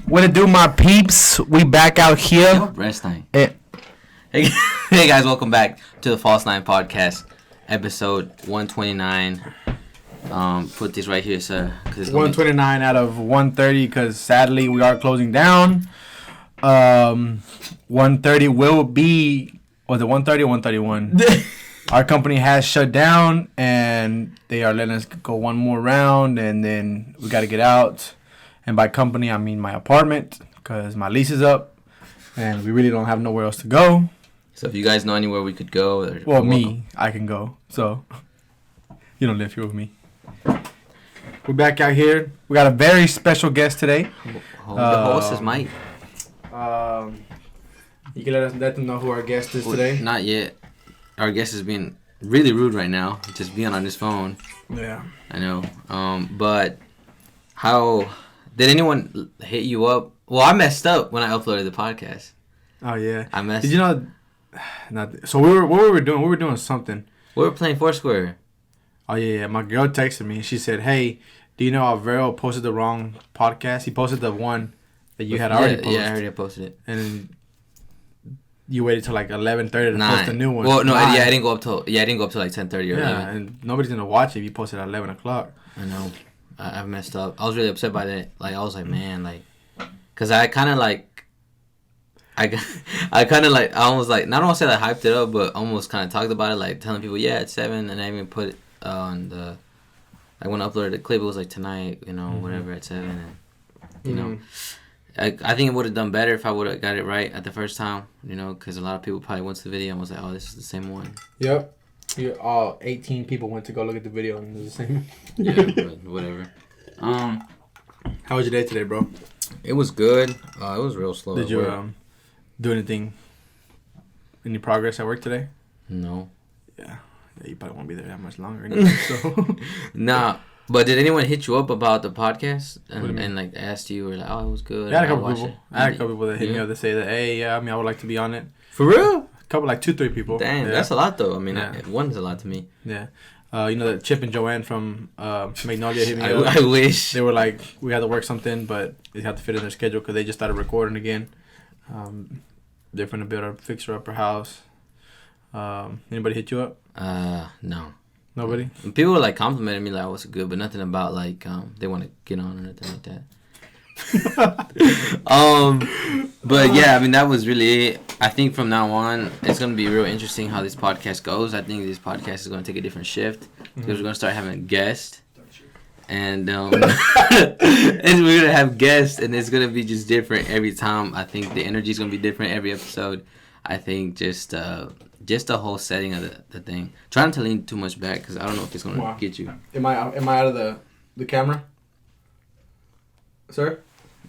What it do, my peeps? We back out here. Rest time. Hey Guys, welcome back to the False Nine Podcast, episode 129. Put this right here, sir. 129 out of 130, because sadly we are closing down. 130 will be, was it 130 or 131? Our company has shut down, and they are letting us go one more round, and then we got to get out. And by company, I mean my apartment, because my lease is up, and we really don't have nowhere else to go. So if you guys know anywhere we could go, I can go. So you don't live here with me. We're back out here. We got a very special guest today. The host is Mike. You can let them know who our guest is today. Not yet. Our guest is being really rude right now, just being on his phone. Yeah, I know. But how did anyone hit you up? Well, I messed up when I uploaded the podcast. Oh yeah, I messed. Did you know? So what we were doing? We were doing something. We were playing Foursquare. Oh yeah. My girl texted me and she said, "Hey, do you know Alvaro posted the wrong podcast? He posted the one that you had already posted." Yeah, I already posted it. And you waited till like 11:30 to post a new one. Well, no, I didn't go up till like 10:30 or 11. Yeah, and nobody's gonna watch it if you post it at 11 o'clock. I know. I messed up. I was really upset by that. Like, I was like, man, like, cause I kind of like, I almost like, not want to say I hyped it up, but almost kind of talked about it, like telling people, yeah, it's 7, and I even put it on the, like when I uploaded the clip, it was like tonight, whatever at 7, and you know. I think it would have done better if I would have got it right at the first time, because a lot of people probably went to the video and was like, oh, this is the same one. Yep. All 18 people went to go look at the video and it was the same. Yeah, but whatever. How was your day today, bro? It was good. It was real slow. Did you do any progress at work today? No. Yeah, you probably won't be there that much longer anyway, so. Nah. But did anyone hit you up about the podcast and like asked you or like, oh, it was good? Yeah, I had a couple people that hit me up to say that, hey, yeah, I would like to be on it. For real? A couple, like 2-3 people. Damn, yeah. That's a lot though. I mean, one's a lot to me. Yeah. That Chip and Joanne from Magnolia hit me up. I wish. They were like, we had to work something, but they had to fit in their schedule because they just started recording again. They're going to build a fixer-upper house. Anybody hit you up? No. Nobody? People were like complimenting me like, oh, it's good, but nothing about like they want to get on or anything like that. But yeah, I mean, that was really it. I think from now on, it's going to be real interesting how this podcast goes. I think this podcast is going to take a different shift because we're going to start having guests. And and we're going to have guests, and it's going to be just different every time. I think the energy is going to be different every episode. I think just the whole setting of the thing. Trying not to lean too much back because I don't know if it's going to get you. Am I out of the camera? Sir?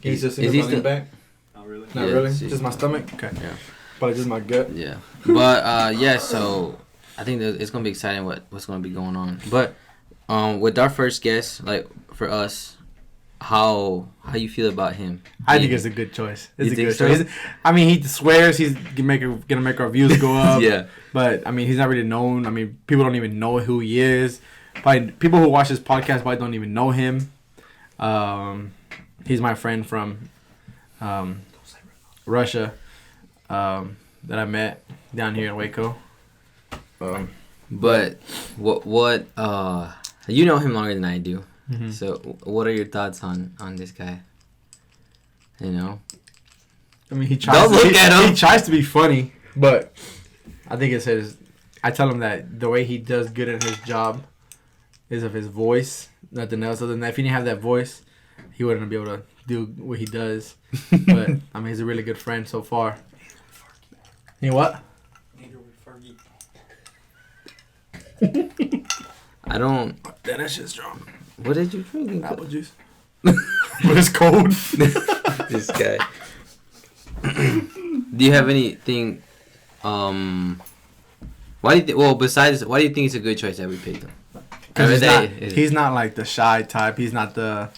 Is he still back? Not really. Not really? Just my stomach? Okay. Yeah. Probably just my gut? Yeah. But, so I think that it's going to be exciting what's going to be going on. But with our first guest, like for us, how you feel about him? I think it's a good choice. It's a good choice. I mean, he swears he's gonna make our views go up. Yeah. But I mean, he's not really known. I mean, people don't even know who he is. Probably people who watch this podcast probably don't even know him. He's my friend from Russia that I met down here in Waco. But what you know him longer than I do. Mm-hmm. So what are your thoughts on this guy? I mean, he tries to be funny, but I think it's I tell him that the way he does good at his job is of his voice, nothing else. Other than that, if he didn't have that voice, he wouldn't be able to do what he does. But I mean, he's a really good friend so far. You know what? I don't. That shit's strong. What did you drink? Apple juice. But it's cold. This guy. Do you have anything? Why do you besides, why do you think it's a good choice that we picked him? Because he's not like the shy type. He's not the.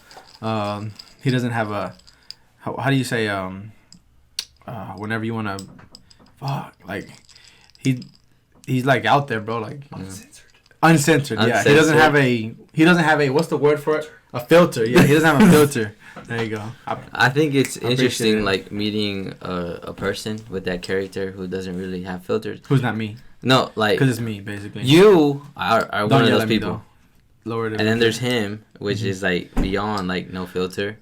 He doesn't have a. How do you say? Whenever you want to. Fuck, like he's like out there, bro. Like uncensored. Yeah. He doesn't have a. What's the word for it? A filter. Yeah. He doesn't have a filter. There you go. I think it's interesting, like meeting a person with that character who doesn't really have filters. Who's not me? No, like because it's me basically. You are one of those people. Lower it. And then there's him, which is like beyond like no filter,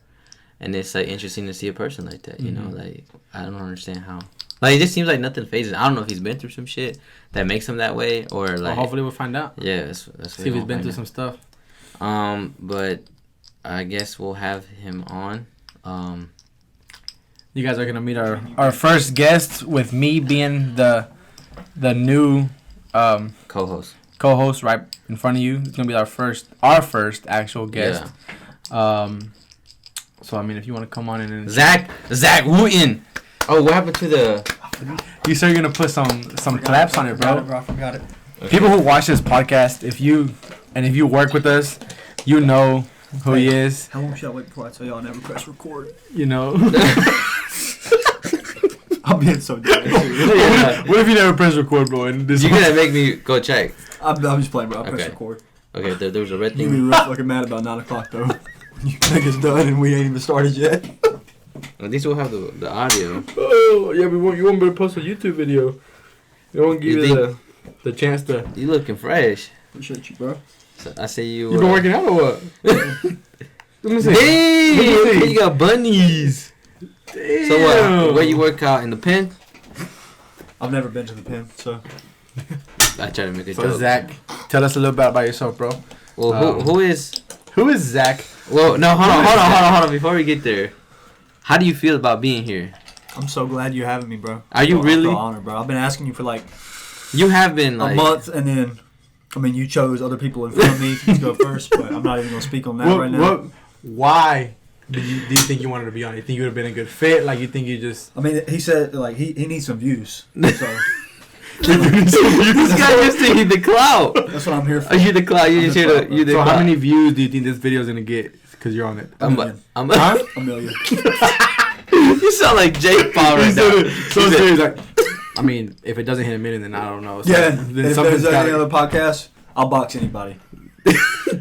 and it's like interesting to see a person like that. You know, like I don't understand how. Like it just seems like nothing phases. I don't know if he's been through some shit that makes him that way, or like. Well, hopefully we'll find out. Yeah, that's see if he's been through some stuff. But I guess we'll have him on. You guys are gonna meet our first guest with me being the new co-host right in front of you. It's gonna be our first actual guest. Yeah. So I mean, if you want to come on in and Zach Wooten. Oh, what happened to the? You said you're gonna put some claps on it, bro. I forgot it. Okay. People who watch this podcast, if you work with us, you know who he is. How long should I wait before I tell y'all I never press record? You know. I'm being so dumb. What if you never press record, bro? And you're gonna make me go check. I'm just playing, bro. I press record. Okay, there was a red thing. You be real fucking mad about 9 o'clock, though. You think it's done and we ain't even started yet. At least we'll have the audio. Oh, yeah, but you want me to post a YouTube video. They won't give you the chance to... You looking fresh. Appreciate you, bro. So I say you... You been working out or what? Let me see. Hey, you got bunnies. Damn. So where you work out in the pen? I've never been to the pen, so... I try to make a so joke. Zach, tell us a little bit about yourself, bro. Well, who is Zach? Well, no, hold on. Before we get there, how do you feel about being here? I'm so glad you're having me, bro. Are you really? I feel honored, bro. I've been asking you for like... You have been like... a month, and then... I mean, you chose other people in front of me to go first, but I'm not even going to speak on that right now. Why do you think you wanted to be on it? You think you would have been a good fit? Like, you think you just... I mean, he said, like, he needs some views, so... This guy just saying the clout. That's what I'm here for. Are you the clout? You the So clout. how many views do you think this video is going to get because you're on it? A million. A million. You sound like Jake Paul right now. So serious, like... I mean, if it doesn't hit a million, then I don't know. So yeah, then if there's any other podcast, I'll box anybody.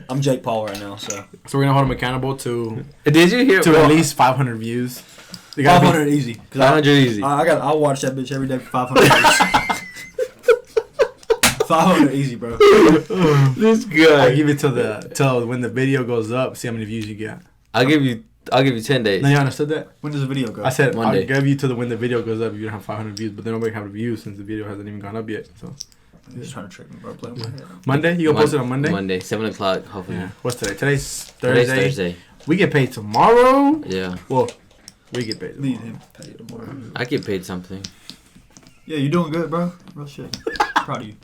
I'm Jake Paul right now, so we're gonna hold him accountable to. Did you hear? At least 500 views. 500 easy. 500 easy. I'll watch that bitch every day for 500 views. 500 easy, bro. This guy. I'll give it till when the video goes up. See how many views you get. I'll give you 10 days. No, you understood that? When does the video go? I said Monday. I'll give you till when the video goes up. You don't have 500 views, but then nobody have views since the video hasn't even gone up yet. So. You're just trying to trick me, bro. Play with my head. Monday? You gonna post it on Monday? Monday, 7 o'clock, hopefully. Yeah. What's today? Today's Today's Thursday. We get paid tomorrow? Yeah. Well, we get paid tomorrow. Me and him pay tomorrow. I get paid something. Yeah, you're doing good, bro. Real shit. Proud of you.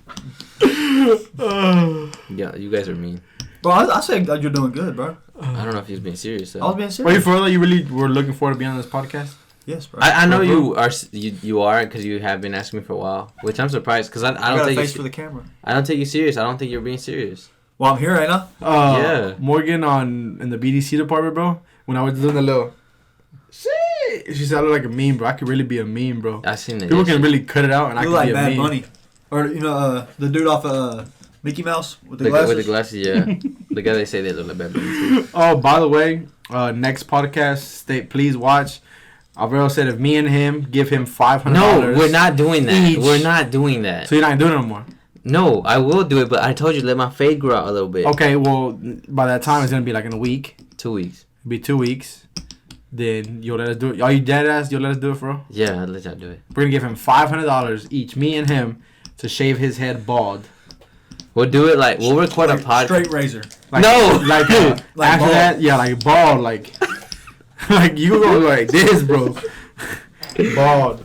Yeah, you guys are mean. Bro, I say that you're doing good, bro. I don't know if he's being serious though. I was being serious. Were you for real? You really were looking forward to being on this podcast? Yes, bro. I know you are because you have been asking me for a while, which I'm surprised because I don't got take a face you for the camera. I don't take you serious. I don't think you're being serious. Well, I'm here right now. Yeah. Morgan in the BDC department, bro. When I was doing the little shit, she said I look like a meme, bro. I could really be a meme, bro. I seen that. People can really cut it out, and I You could like be a Bad meme. Bunny, or the dude off Mickey Mouse with the glasses. With the glasses, yeah. The guy they say they look like Bad Bunny too. Oh, by the way, next podcast, please watch. Alvaro said if me and him give him $500. No, we're not doing that. Each. We're not doing that. So you're not doing it no more. No, I will do it, but I told you let my fade grow out a little bit. Okay, well by that time it's gonna be like in a week. 2 weeks. It'll be 2 weeks. Then you'll let us do it. Are you dead ass? You'll let us do it, bro? Yeah, I'll let y'all do it. We're gonna give him $500 each, me and him, to shave his head bald. We'll do it like we'll record a podcast. Straight razor. Like, No! like, Like after bald. that, yeah, like bald, like like you go like this, bro. Bald.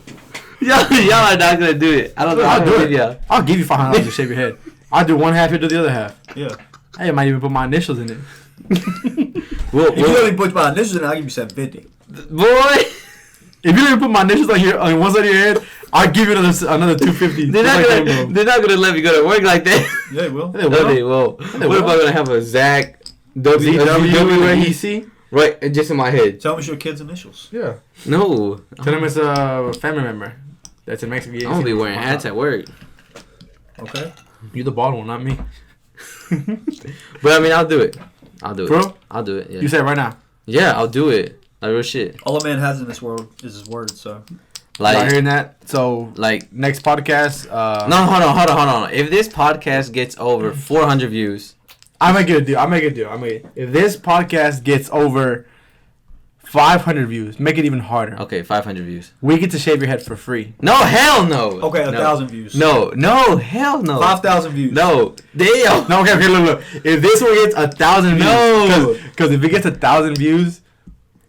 Y'all are not gonna do it. I don't know. I'll do it. Yeah. I'll give you $500 to shave your head. I'll do one half, you do the other half. Yeah. Hey, I might even put my initials in it. If you let me put my initials in, I'll give you $750. Boy. If you don't even put my initials on one side of your head, I'll give you another $250. They're not gonna let me go to work like that. Yeah, it will. They No, they will. won't. What if I'm gonna have a Zach ZWEC? right just in my head? Tell me your kid's initials. Yeah. No. Tell him it's a family member that's in Mexico. I'm gonna be wearing hats at work. Okay. You the bald one, not me. But I mean, I'll do it. I'll do it. Bro? I'll do it. Yeah. You say it right now. Yeah, I'll do it. Like real shit. All a man has in this world is his word. So, like, y'all hearing that? So, like, next podcast. No, hold on. If this podcast gets over 400 views, I make it a deal. If this podcast gets over 500 views, make it even harder. Okay, 500 views. We get to shave your head for free. No, hell no. Okay, 1,000 views. No, hell no. 5,000 views. No, damn. No, okay, look. If this one gets 1,000 views, no, because if it gets 1,000 views,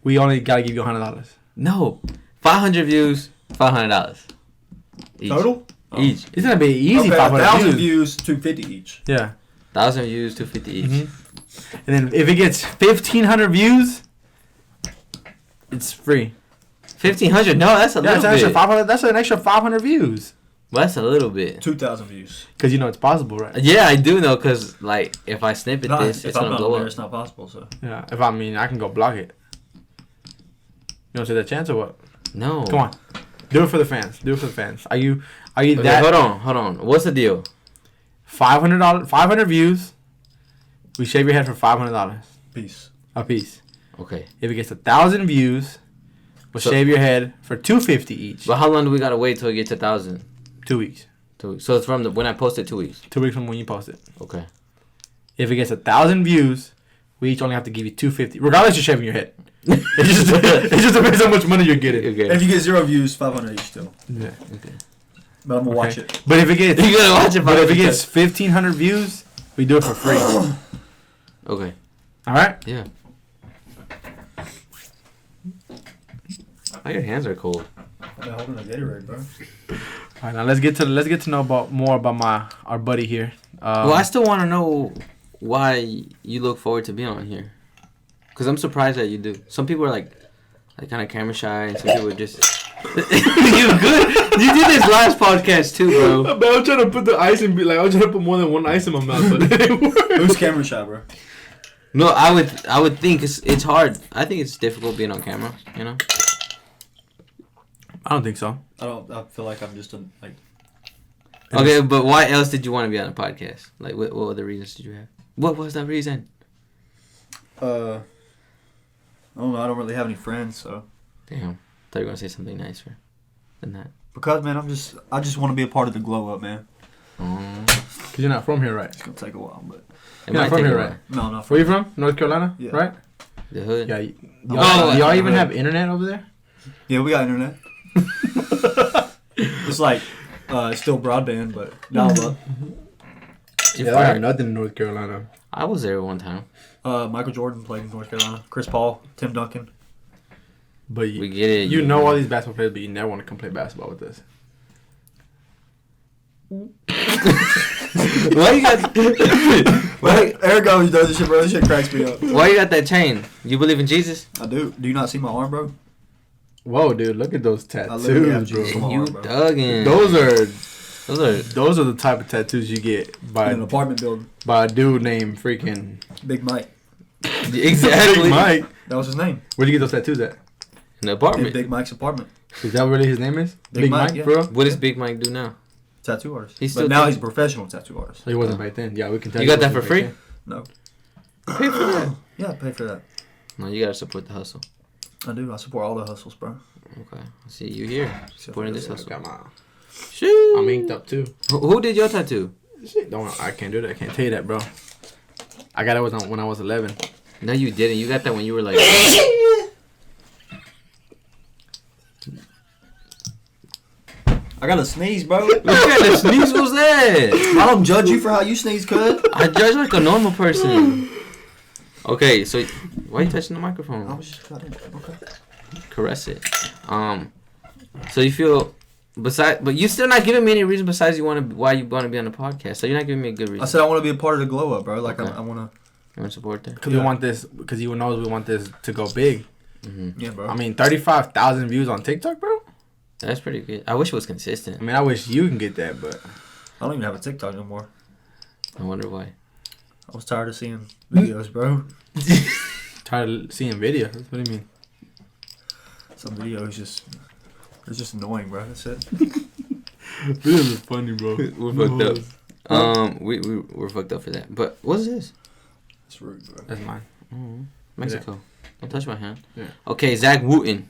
we only gotta give you $100. No, 500 views, $500 each. Total? Each. It's gonna be easy. Okay, 500 1,000 views, $250 each. Yeah. 1,000 views, $250 each. Mm-hmm. And then if it gets 1,500 views, it's free. 1,500? No, that's a little bit. Extra 500. That's an extra 500 views. Well, that's a little bit. 2,000 views. Because you know it's possible, right? Yeah, I do know. Cause like if I snip at this, it's gonna blow up. It's not possible. So yeah, I can go block it. You don't see that chance or what? No. Come on, do it for the fans. Are you Okay, that? hold on. What's the deal? $500, 500 views. We shave your head for $500. Peace. A piece. Okay. If it gets 1,000 views, we'll shave your head for $250 each. But how long do we gotta wait till it gets 1,000? 2 weeks. 2 weeks. So it's from when I post it 2 weeks. 2 weeks from when you post it. Okay. If it gets 1,000 views, we each only have to give you $250, regardless you're shaving your head. It just depends how much money you're getting. Okay. If you get 0 views, 500 each still. Yeah. Okay. But I'm gonna watch it. But if it gets, you gotta watch it. But if it gets 1,500 views, we do it for free. Okay. All right. Yeah. Oh, your hands are cold. I'm holding a Gatorade, bro. All right, now let's get to know more about our buddy here. Well, I still want to know why you look forward to being on here. Cause I'm surprised that you do. Some people are like kind of camera shy, and some people are just. You good? You did this last podcast too, bro. But I was trying to put the ice in. I was trying to put more than one ice in my mouth, but it didn't work. Who's camera shy, bro? No, I would think it's hard. I think it's difficult being on camera. You know. I don't think so. I feel like I'm just like. Okay, but why else did you want to be on a podcast? Like, what other reasons did you have? What was that reason? I don't know. I don't really have any friends, so. Damn. Thought you were gonna say something nicer than that. Because man, I just want to be a part of the glow up, man. Cause you're not from here, right? It's gonna take a while, but. It You're not from here, right? No, not Where you from? North Carolina, yeah. right? The hood. Yeah. Y'all even have internet over there? Yeah, we got internet. It's like it's still broadband, but dial up. Yeah, I have nothing in North Carolina. I was there one time. Michael Jordan played in North Carolina. Chris Paul, Tim Duncan. But We get it. You know all these basketball players, but you never want to come play basketball with us. Why you got? Eric always does this shit, bro. This shit cracks me up. Why you got that chain? You believe in Jesus? I do. Do you not see my arm, bro? Whoa, dude! Look at those I literally have tattoos, Jesus bro. on my You arm, bro. thuggin'. Those are the type of tattoos you get In an apartment building. by a dude named freaking Big Mike. Exactly. Big Mike. That was his name. Where'd you get those tattoos at? An In apartment. Big Mike's apartment. Is that really his name is? Big Mike, yeah. bro. What does Big Mike do now? Tattoo artist. He's But still now tattoo- he's a professional tattoo artist. So he wasn't back then. Yeah, we can tell You got that for wasn't free? back No. Pay for that. Yeah, I pay for that. No, you gotta support the hustle. I do. I support all the hustles, bro. Okay. I see you here supporting this then. hustle. Got my, Shoot. I'm inked up too. Who did your tattoo? Shit, I can't do that. I can't tell you that, bro. I got it when I was 11. No, you didn't. You got that when you were like. I got to sneeze, bro. What kind of sneeze was that? I don't judge you for how you sneeze, cuz. I judge like a normal person. Okay, so why are you touching the microphone? I was just okay. Caress it. So you feel but you still not giving me any reason besides why you want to be on the podcast. So you're not giving me a good reason. I said I want to be a part of the glow up, bro. Like Okay. I want to. You want to support that? Because we want this. Because you knows we want this to go big. Mm-hmm. Yeah, bro. I mean, 35,000 views on TikTok, bro. That's pretty good. I wish it was consistent. I mean, I wish you can get that, but I don't even have a TikTok no more. I wonder why. I was tired of seeing videos, bro. tired of seeing videos. What do you mean? Some videos it's just annoying, bro. That's it. Videos are funny, bro. We're fucked up. We're fucked up for that. But what's this? It's rude, bro. That's mine. Mm-hmm. Mexico. Don't touch my hand. Yeah. Okay, Zach Wooten.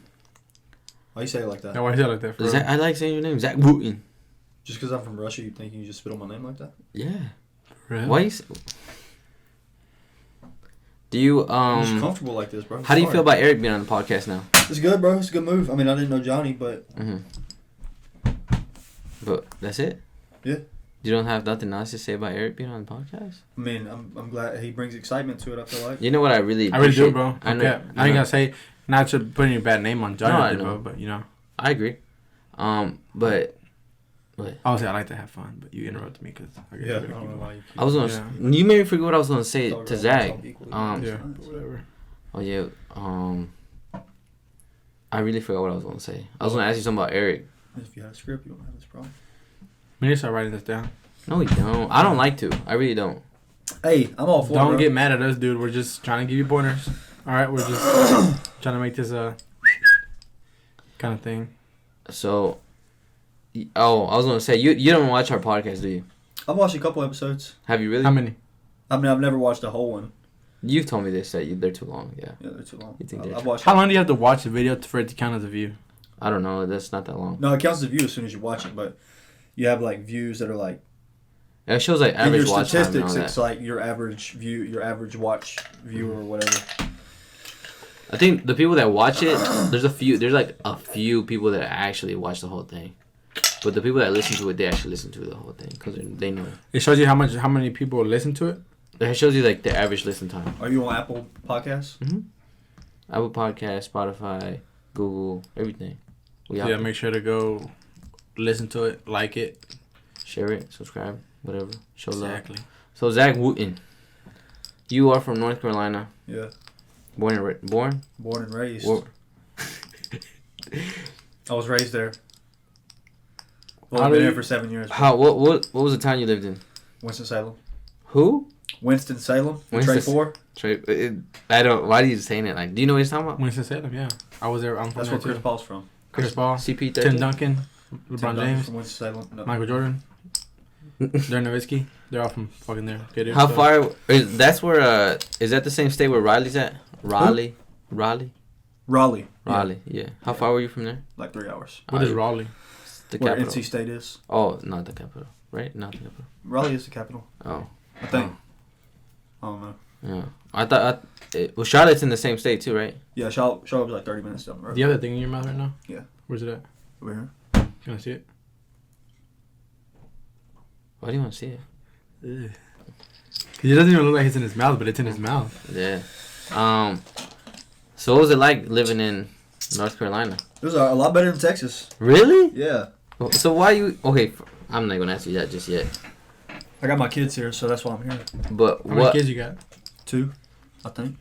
Why you say it like that? Yeah, why you say it like that? For I like saying your name, Zach Wooten. Just because I'm from Russia, you think you can just spit on my name like that? Yeah. Really? Why you? Do you I'm just comfortable like this, bro. How do you feel about Eric being on the podcast now? It's good, bro. It's a good move. I mean, I didn't know Johnny, but. But that's it. Yeah. You don't have nothing else to say about Eric being on the podcast? I mean, I'm glad he brings excitement to it. I feel like. You know what I really do, bro. I know. I ain't gonna say not to put any bad name on Johnny, bro, but you know. I agree. But. Obviously, I like to have fun, but you interrupted me because I don't know why you. I was gonna. You made me forget what I was gonna say to Zach. Whatever. Oh yeah. I really forgot what I was gonna say. I was gonna ask you something about Eric. If you had a script, you wouldn't have this problem. We need to start writing this down. No, we don't. I don't like to. I really don't. Hey, I'm all for it. Don't get mad at us, dude. We're just trying to give you pointers. All right, we're just trying to make this a kind of thing. So, I was gonna say you don't watch our podcast, do you? I've watched a couple episodes. Have you really? How many? I mean, I've never watched the whole one. You've told me this that they're too long. Yeah. Yeah, they're too long. You think I've watched. How long do you have to watch the video for it to count as a view? I don't know. That's not that long. No, it counts as a view as soon as you watch it, but you have like views that are like. It shows like average in your watch time statistics, and all it's that. like your average view, your average watch viewer or whatever. I think the people that watch it, there's like a few people that actually watch the whole thing, but the people that listen to it, they actually listen to the whole thing because they know. It shows you how many people listen to it. It shows you like the average listen time. Are you on Apple Podcasts? Mm-hmm. Apple Podcast, Spotify, Google, everything. Yeah, make sure to go listen to it, like it, share it, subscribe, whatever. Show love. Exactly. So Zach Wooten, you are from North Carolina. Yeah. Born and raised. I was raised there. Well, I've been there for 7 years. What was the town you lived in? Winston-Salem. Who? Winston-Salem. Trey 4. I don't. Why are you saying it? Like, do you know what he's talking about? Winston-Salem, yeah. I was there. That's where Chris Paul's from. Chris Paul, CP13, Tim Duncan, LeBron James, from Winston-Salem. No. Michael Jordan, Dirk Nowitzki. They're all from fucking there. How far? That's where? Is that the same state where Riley's at? Raleigh. Yeah. How far were you from there? Like 3 hours. What is Raleigh? The where capital. NC State is. Oh, not the capital, right? Not the capital. Raleigh is the capital. Oh. I think. I don't know. Yeah. I thought. Well, Charlotte's in the same state too, right? Yeah, Charlotte was like 30 minutes down the road. Do you have that thing in your mouth right now? Yeah. Where's it at? Over here. Can I see it? Why do you want to see it? Cause it doesn't even look like it's in his mouth, but it's in his mouth. Yeah. So what was it like living in North Carolina? It was a lot better than Texas. Really? Yeah. So why you? Okay, I'm not gonna ask you that just yet. I got my kids here, so that's why I'm here. But How many kids you got? 2, I think.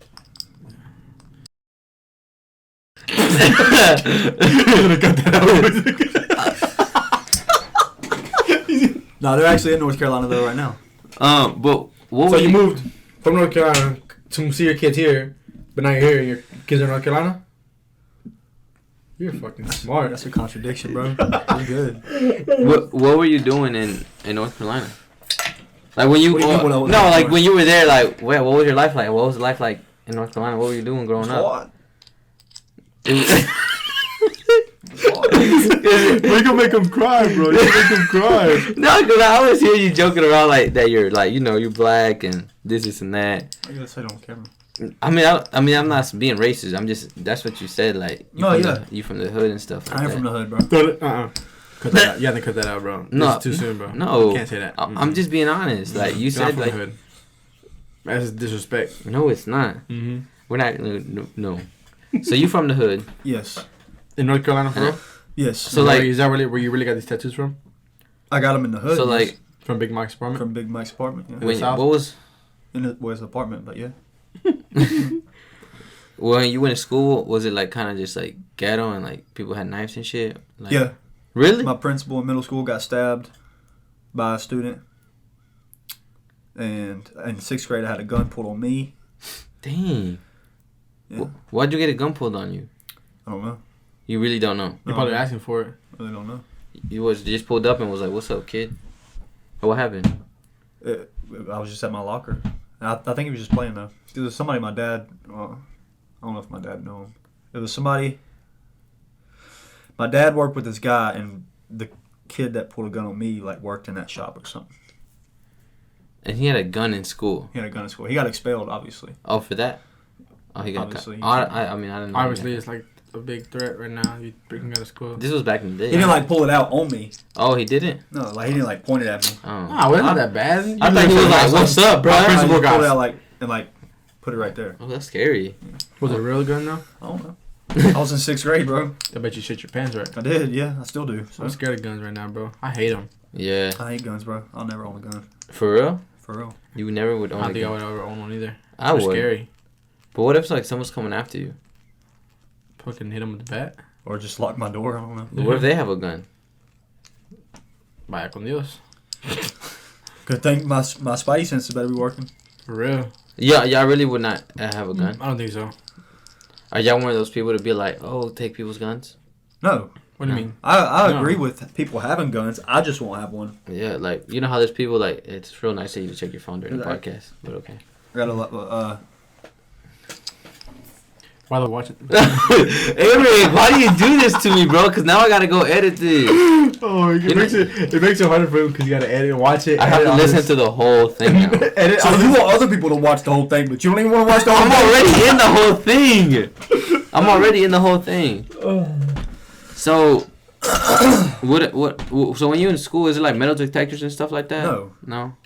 No, they're actually in North Carolina though right now. But what? So you moved from North Carolina to see your kids here, but now you're here and your kids are in North Carolina? You're fucking smart. That's a contradiction, bro. You're good. What were you doing in North Carolina? Like when you when you were there, like what was your life like? What was life like in North Carolina? What were you doing growing up? We're gonna make him cry, bro. You make him cry. No, because I always hear you joking around like that. You're like, you're black and this and that. I gotta say it on camera. I mean, I'm not being racist. I'm just that's what you said. Like, you from the hood and stuff. Like I am from the hood, bro. Cut that out. You have to cut that out, bro. No, it's too soon, bro. No, you can't say that. I'm just being honest. Like you said, like hood. That's disrespect. No, it's not. Mm-hmm. We're not. No. So you from the hood? Yes. In North Carolina, for real? Yes. So like, is that really where you really got these tattoos from? I got them in the hood. So like, from Big Mike's apartment. From Big Mike's apartment. Yeah. What was? In his apartment, but yeah. When you went to school, was it like kind of just like ghetto and like people had knives and shit? Like, yeah. Really? My principal in middle school got stabbed by a student, and in 6th grade I had a gun pulled on me. Dang. Yeah. Why'd you get a gun pulled on you? I don't know. You really don't know? You're probably asking for it. I really don't know. You was just pulled up and was like, "What's up, kid?" What happened? I was just at my locker. I think he was just playing though. There was somebody my dad. I don't know if my dad knew him. It was somebody. My dad worked with this guy, and the kid that pulled a gun on me worked in that shop or something. And he had a gun in school. He had a gun in school. He got expelled, obviously. Oh, for that? Oh, he got obviously. I mean, I don't know. Obviously, it's like a big threat right now. You bring him out of school. This was back in the day. He didn't pull it out on me. Oh, he didn't? No, he didn't point it at me. Oh, nah, it wasn't that bad. I thought he was like, "What's up, bro?" He pulled it out and put it right there. Oh, that's scary. Was it a real gun though? I don't know. I was in 6th grade, bro. I bet you shit your pants right. I did, yeah. I still do. So. I'm scared of guns right now, bro. I hate them. Yeah. I hate guns, bro. I'll never own a gun. For real? For real. You never would own a gun? I don't think I would ever own one either. I would. Scary. But what if someone's coming after you? Fucking hit them with the bat. Or just lock my door. I don't know. But what if they have a gun? Vaya con Dios. Good thing my spidey senses better be working. For real. Yeah, y'all really would not have a gun? I don't think so. Are y'all one of those people to be like, oh, take people's guns? No. What do you mean? I agree with people having guns. I just won't have one. Yeah, you know how there's people, it's real nice of you to check your phone during the podcast, but okay. I gotta, While they're watching. Eric, why do you do this to me, bro? Because now I gotta go edit this. Oh, it makes it harder for him because you gotta edit and watch it. I have to listen to the whole thing now. So you want other people to watch the whole thing, but you don't even want to watch the whole thing? I'm already in the whole thing. I'm already in the whole thing. So, so when you're in school, is it like metal detectors and stuff like that? No.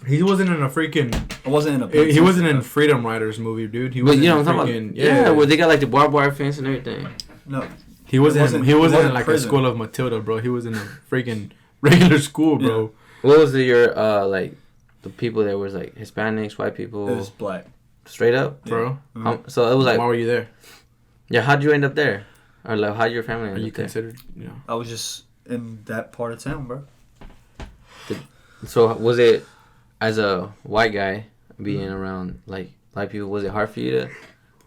He wasn't in a freaking. I wasn't in a. He wasn't in Freedom Riders movie, dude. He was. You know in what I'm talking about? Yeah, where they got like the barbed wire fence and everything. No. He wasn't in like prison. A school of Matilda, bro. He was in a freaking regular school, bro. Yeah. What was your the people there was like Hispanics, white people? It was black. Straight up, bro. Mm-hmm. So it was like. Why were you there? Yeah, how'd you end up there? Or like, how'd your family end up there? Are you considered? You know. I was just in that part of town, bro. So was it, as a white guy being around like black people, was it hard for you to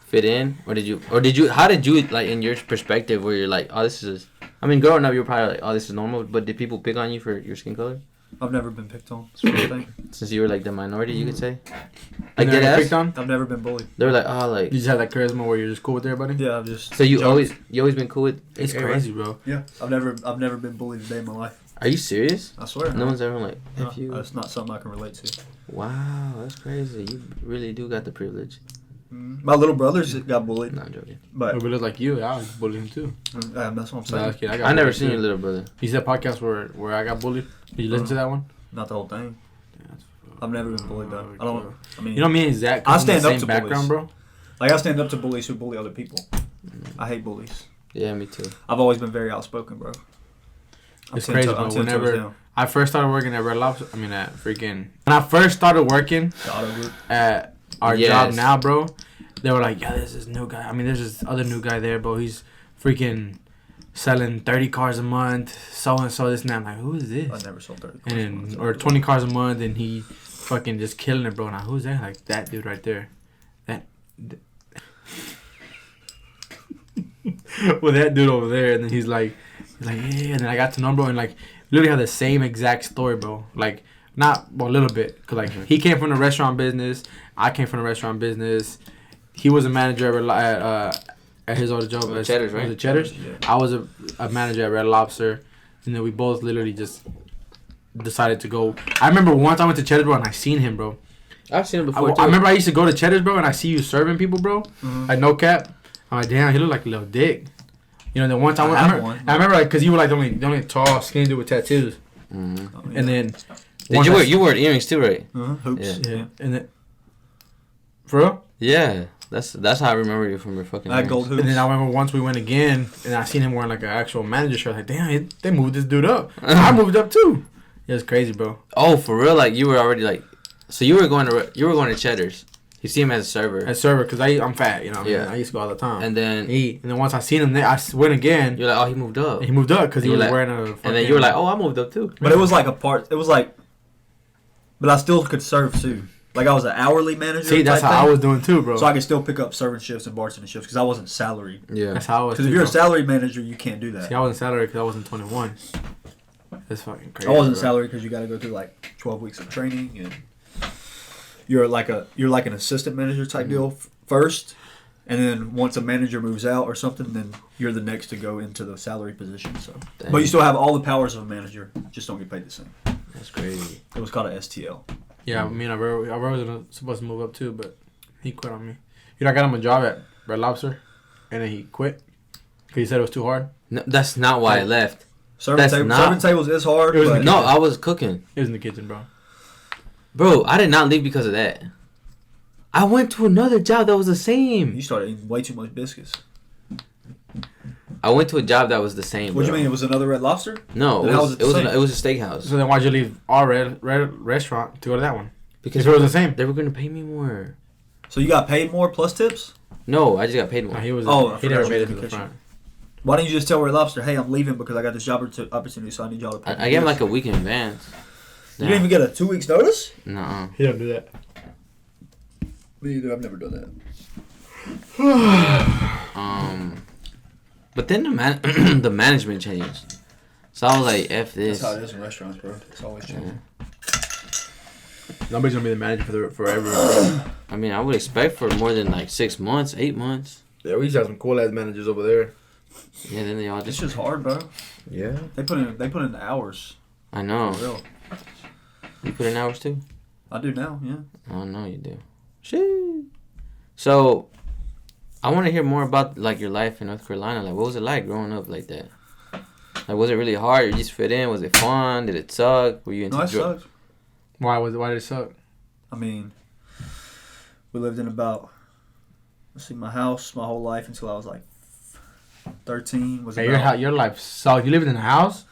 fit in, or did you how did you like in your perspective where you're like, oh, this is, I mean, growing up you're probably like, oh, this is normal, but did people pick on you for your skin color? I've never been picked on. Thing. Since you were like the minority, you could say. Like dead picked on? I've never been bullied. They were like, oh, like. You just have that charisma where you're just cool with everybody. Yeah, I've just. So you always been cool with. It's crazy, bro. Yeah, I've never been bullied a day in my life. Are you serious? I swear. No one's ever like. No, that's not something I can relate to. Wow, that's crazy. You really do got the privilege. My little brothers got bullied. No, I'm joking. But it's like you, I was bullied him too. That's what I'm saying. I never seen your little brother. He said podcast where I got bullied. Did you listen to that one? Not the whole thing. I've never been bullied though. I mean, you know me and Zach. I stand up to background, bullies, bro. Like I stand up to bullies who bully other people. I hate bullies. Yeah, me too. I've always been very outspoken, bro. It's crazy, bro. Whenever I first started working at Red Lobster, when I first started working at our job now, bro, they were like, yeah, there's this new guy. I mean, there's this other new guy there, bro. He's freaking selling 30 cars a month, so and so, this and that. I'm like, who is this? I never sold 30 cars a month. Or 20 cars a month, and he fucking just killing it, bro. Now, who's that? Like, that dude right there. Well, that dude over there, and then he's like, yeah, and then I got to know him, bro, and like, literally had the same exact story, bro. Like, not a little bit, cause like he came from the restaurant business, I came from the restaurant business. He was a manager at his other job. Cheddar's, right? Was it Cheddar's? Yeah. I was a manager at Red Lobster, and then we both literally just decided to go. I remember once I went to Cheddar's, bro, and I seen him, bro. I've seen him before, too. I remember I used to go to Cheddar's, bro, and I see you serving people, bro. Mm-hmm. Like, no cap. I'm like, damn, he looked like a little dick. You know, then one time I remember like, cause you were like the only tall, skinny dude with tattoos. Mm-hmm. Oh, yeah. And then you wore earrings too, right? Hoops. Yeah. And then for real? Yeah. That's how I remember you from your fucking earrings. Gold hoops. And then I remember once we went again, and I seen him wearing like an actual manager shirt. Like, damn, they moved this dude up. I moved up too. Yeah, it's crazy, bro. Oh, for real? Like you were already like, so you were going to Cheddar's. You see him as a server. As server, because I'm fat, you know. Yeah. I used to go all the time. And then once I seen him there, I went again. You're like, oh, he moved up. He moved up because he was like, wearing a. And then you were like, oh, I moved up too. But it was like but I still could serve too. Like I was an hourly manager. See, that's how I was doing too, bro. So I could still pick up serving shifts and bartending shifts because I wasn't salaried. Yeah. That's how I was. Because if you're a salary manager, you can't do that. See, I wasn't salaried because I wasn't 21. That's fucking crazy. I wasn't salaried because you got to go through like 12 weeks of training and you're like an assistant manager type deal first, And then once a manager moves out or something, then you're the next to go into the salary position. So, Dang. but you still have all the powers of a manager, just don't get paid the same. That's crazy. It was called a STL. Yeah, me and Alvaro was supposed to move up too, but he quit on me. You know, I got him a job at Red Lobster, and then he quit because he said it was too hard. No, that's not why I left. Serving tables is hard. No, I was cooking. It was in the kitchen, bro. Bro, I did not leave because of that. I went to another job that was the same. You started eating way too much biscuits. I went to a job that was the same. What do bro. you mean? It was another Red Lobster? No, it was a steakhouse. So then why'd you leave our red restaurant to go to that one? Because if it was the same. They were going to pay me more. So you got paid more plus tips? No, I just got paid more. No, he was. Oh, he never made it to the front. Why don't you just tell Red Lobster, hey, I'm leaving because I got this job opportunity, so I need y'all to pay me? I gave him like a week in advance. You didn't even get a 2 weeks notice? No. He didn't do that. Me either. I've never done that. But then the management changed. So I was like, F this. That's how it is in restaurants, bro. It's always changing. Nobody's gonna be the manager forever. I mean, I would expect for more than like 6 months, 8 months. Yeah, we used to have some cool ass managers over there. Yeah, then they all It's just. just hard, bro. Yeah. They put in the hours. I know. For real. You put in hours too? I do now, yeah. Oh, no, you do. Shit. So, I want to hear more about like your life in North Carolina. Like, what was it like growing up like that? Like, was it really hard? You just fit in? Was it fun? Did it suck? Were you into No, it sucked. Why did it suck? I mean, we lived in my house my whole life until I was like 13. Hey, your life sucked. You lived in a house?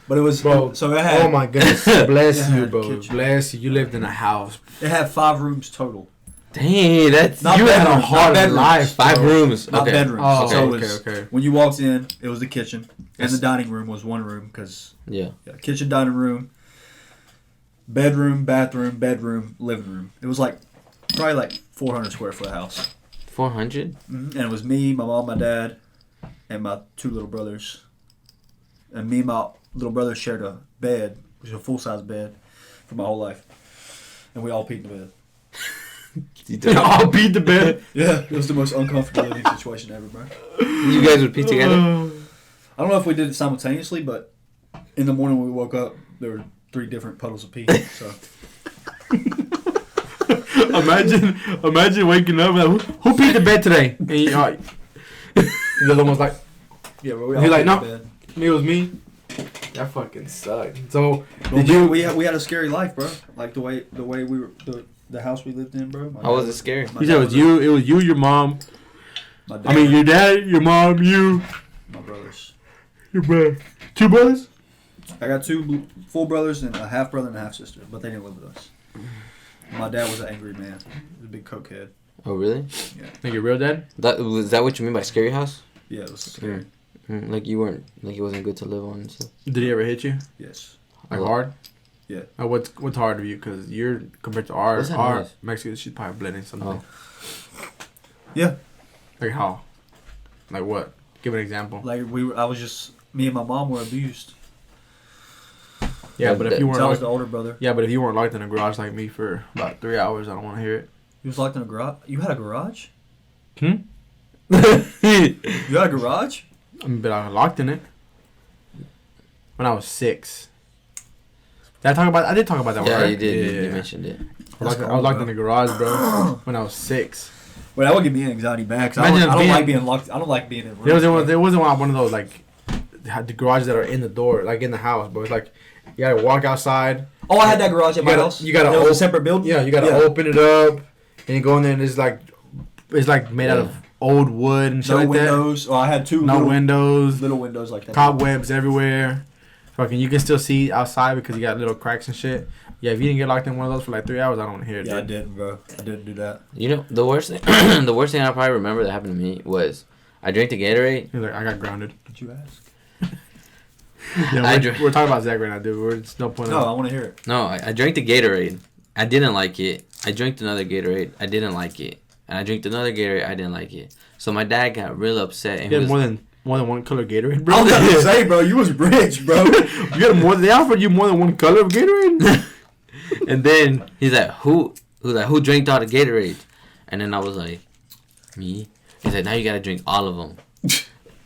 But it was, bro. So it had. Oh my goodness, bless you, bro. Kitchen. Bless you. You lived in a house. It had 5 rooms total. Dang, that's Not you had a bedrooms, hard not bedrooms. life. 5 bro. rooms. Not Okay. bedrooms. Oh, So it was, okay. when you walked in, it was the kitchen. And That's- the dining room was one room. Because Yeah. kitchen, dining room, bedroom, bathroom, bedroom, living room. It was like probably like 400 square foot house. 400? And it was me, my mom, my dad, and my 2 little brothers. And me and my little brother shared a bed, which was a full-size bed, for my whole life. And we all peed in the bed. You all beat the bed. Yeah, it was the most uncomfortable living situation ever, bro. You guys would pee together? I don't know if we did it simultaneously, but in the morning when we woke up, there were 3 different puddles of pee. So Imagine waking up and like, who peed the bed today? And the other one's like, yeah, but we He's like, peed no. in bed. it was me. That fucking sucked. So Well, we had a scary life, bro. Like the way we were the house we lived in, bro. How was it scary? you said it was you. It was you, your mom. My dad, I mean, your dad, your mom, you, my brothers. your brother. 2 brothers. I got 2 full brothers and a half brother and a half sister, but they didn't live with us. My dad was an angry man. He was a big cokehead. Oh, really? Yeah. Like your real dad? Was that what you mean by scary house? Yeah, it was scary. Like you weren't, like it wasn't good to live on and stuff? Did he ever hit you? Yes. Like hard? Yeah. What's hard of you? Because you're compared to What's that our noise? Mexican, she's probably blending something. Oh. Yeah. Like how? Like what? Give an example. Like me and my mom were abused. Yeah, but if you So I was weren't the older brother. yeah, but if you weren't locked in a garage like me for about 3 hours, I don't want to hear it. He was locked in a garage. You had a garage? Hmm? You had a garage? I mean, but I was locked in it when I was 6. Did I did talk about that one, Yeah, right? you did. Yeah. You mentioned it. I was locked in the garage, bro, when I was 6. Well, that would give me anxiety back. 'Cause I Imagine don't being- like being locked. I don't like being in rooms. There wasn't one of those like the garages that are in the door, like in the house, but it's like you gotta walk outside. Oh, I had that garage at my house. You gotta It was open, a separate building. Yeah, you gotta open it up and you go in there and it's like made out of old wood and shit No like windows. Oh, I had 2 that. No windows, little windows like that. cobwebs everywhere. Fucking, you can still see outside because you got little cracks and shit. Yeah, if you didn't get locked in one of those for like 3 hours, I don't want to hear it. Yeah, I dude. didn't, bro. I didn't do that. You know, the worst thing, the worst thing I probably remember that happened to me was I drank the Gatorade. He's like, I got grounded. Did you ask? Yeah, we're talking about Zach right now, dude. There's no point. No, I want to hear it. No, I drank the Gatorade. I didn't like it. I drank another Gatorade. I didn't like it. And I drank another Gatorade. I didn't like it. So my dad got real upset. And You he had was, more than one color Gatorade, bro. I was about to say, bro, you was rich, bro. You got more. They offered you more than one color of Gatorade. and then he's like, who drank all the Gatorade? And then I was like, Me? He's like, now you gotta drink all of them.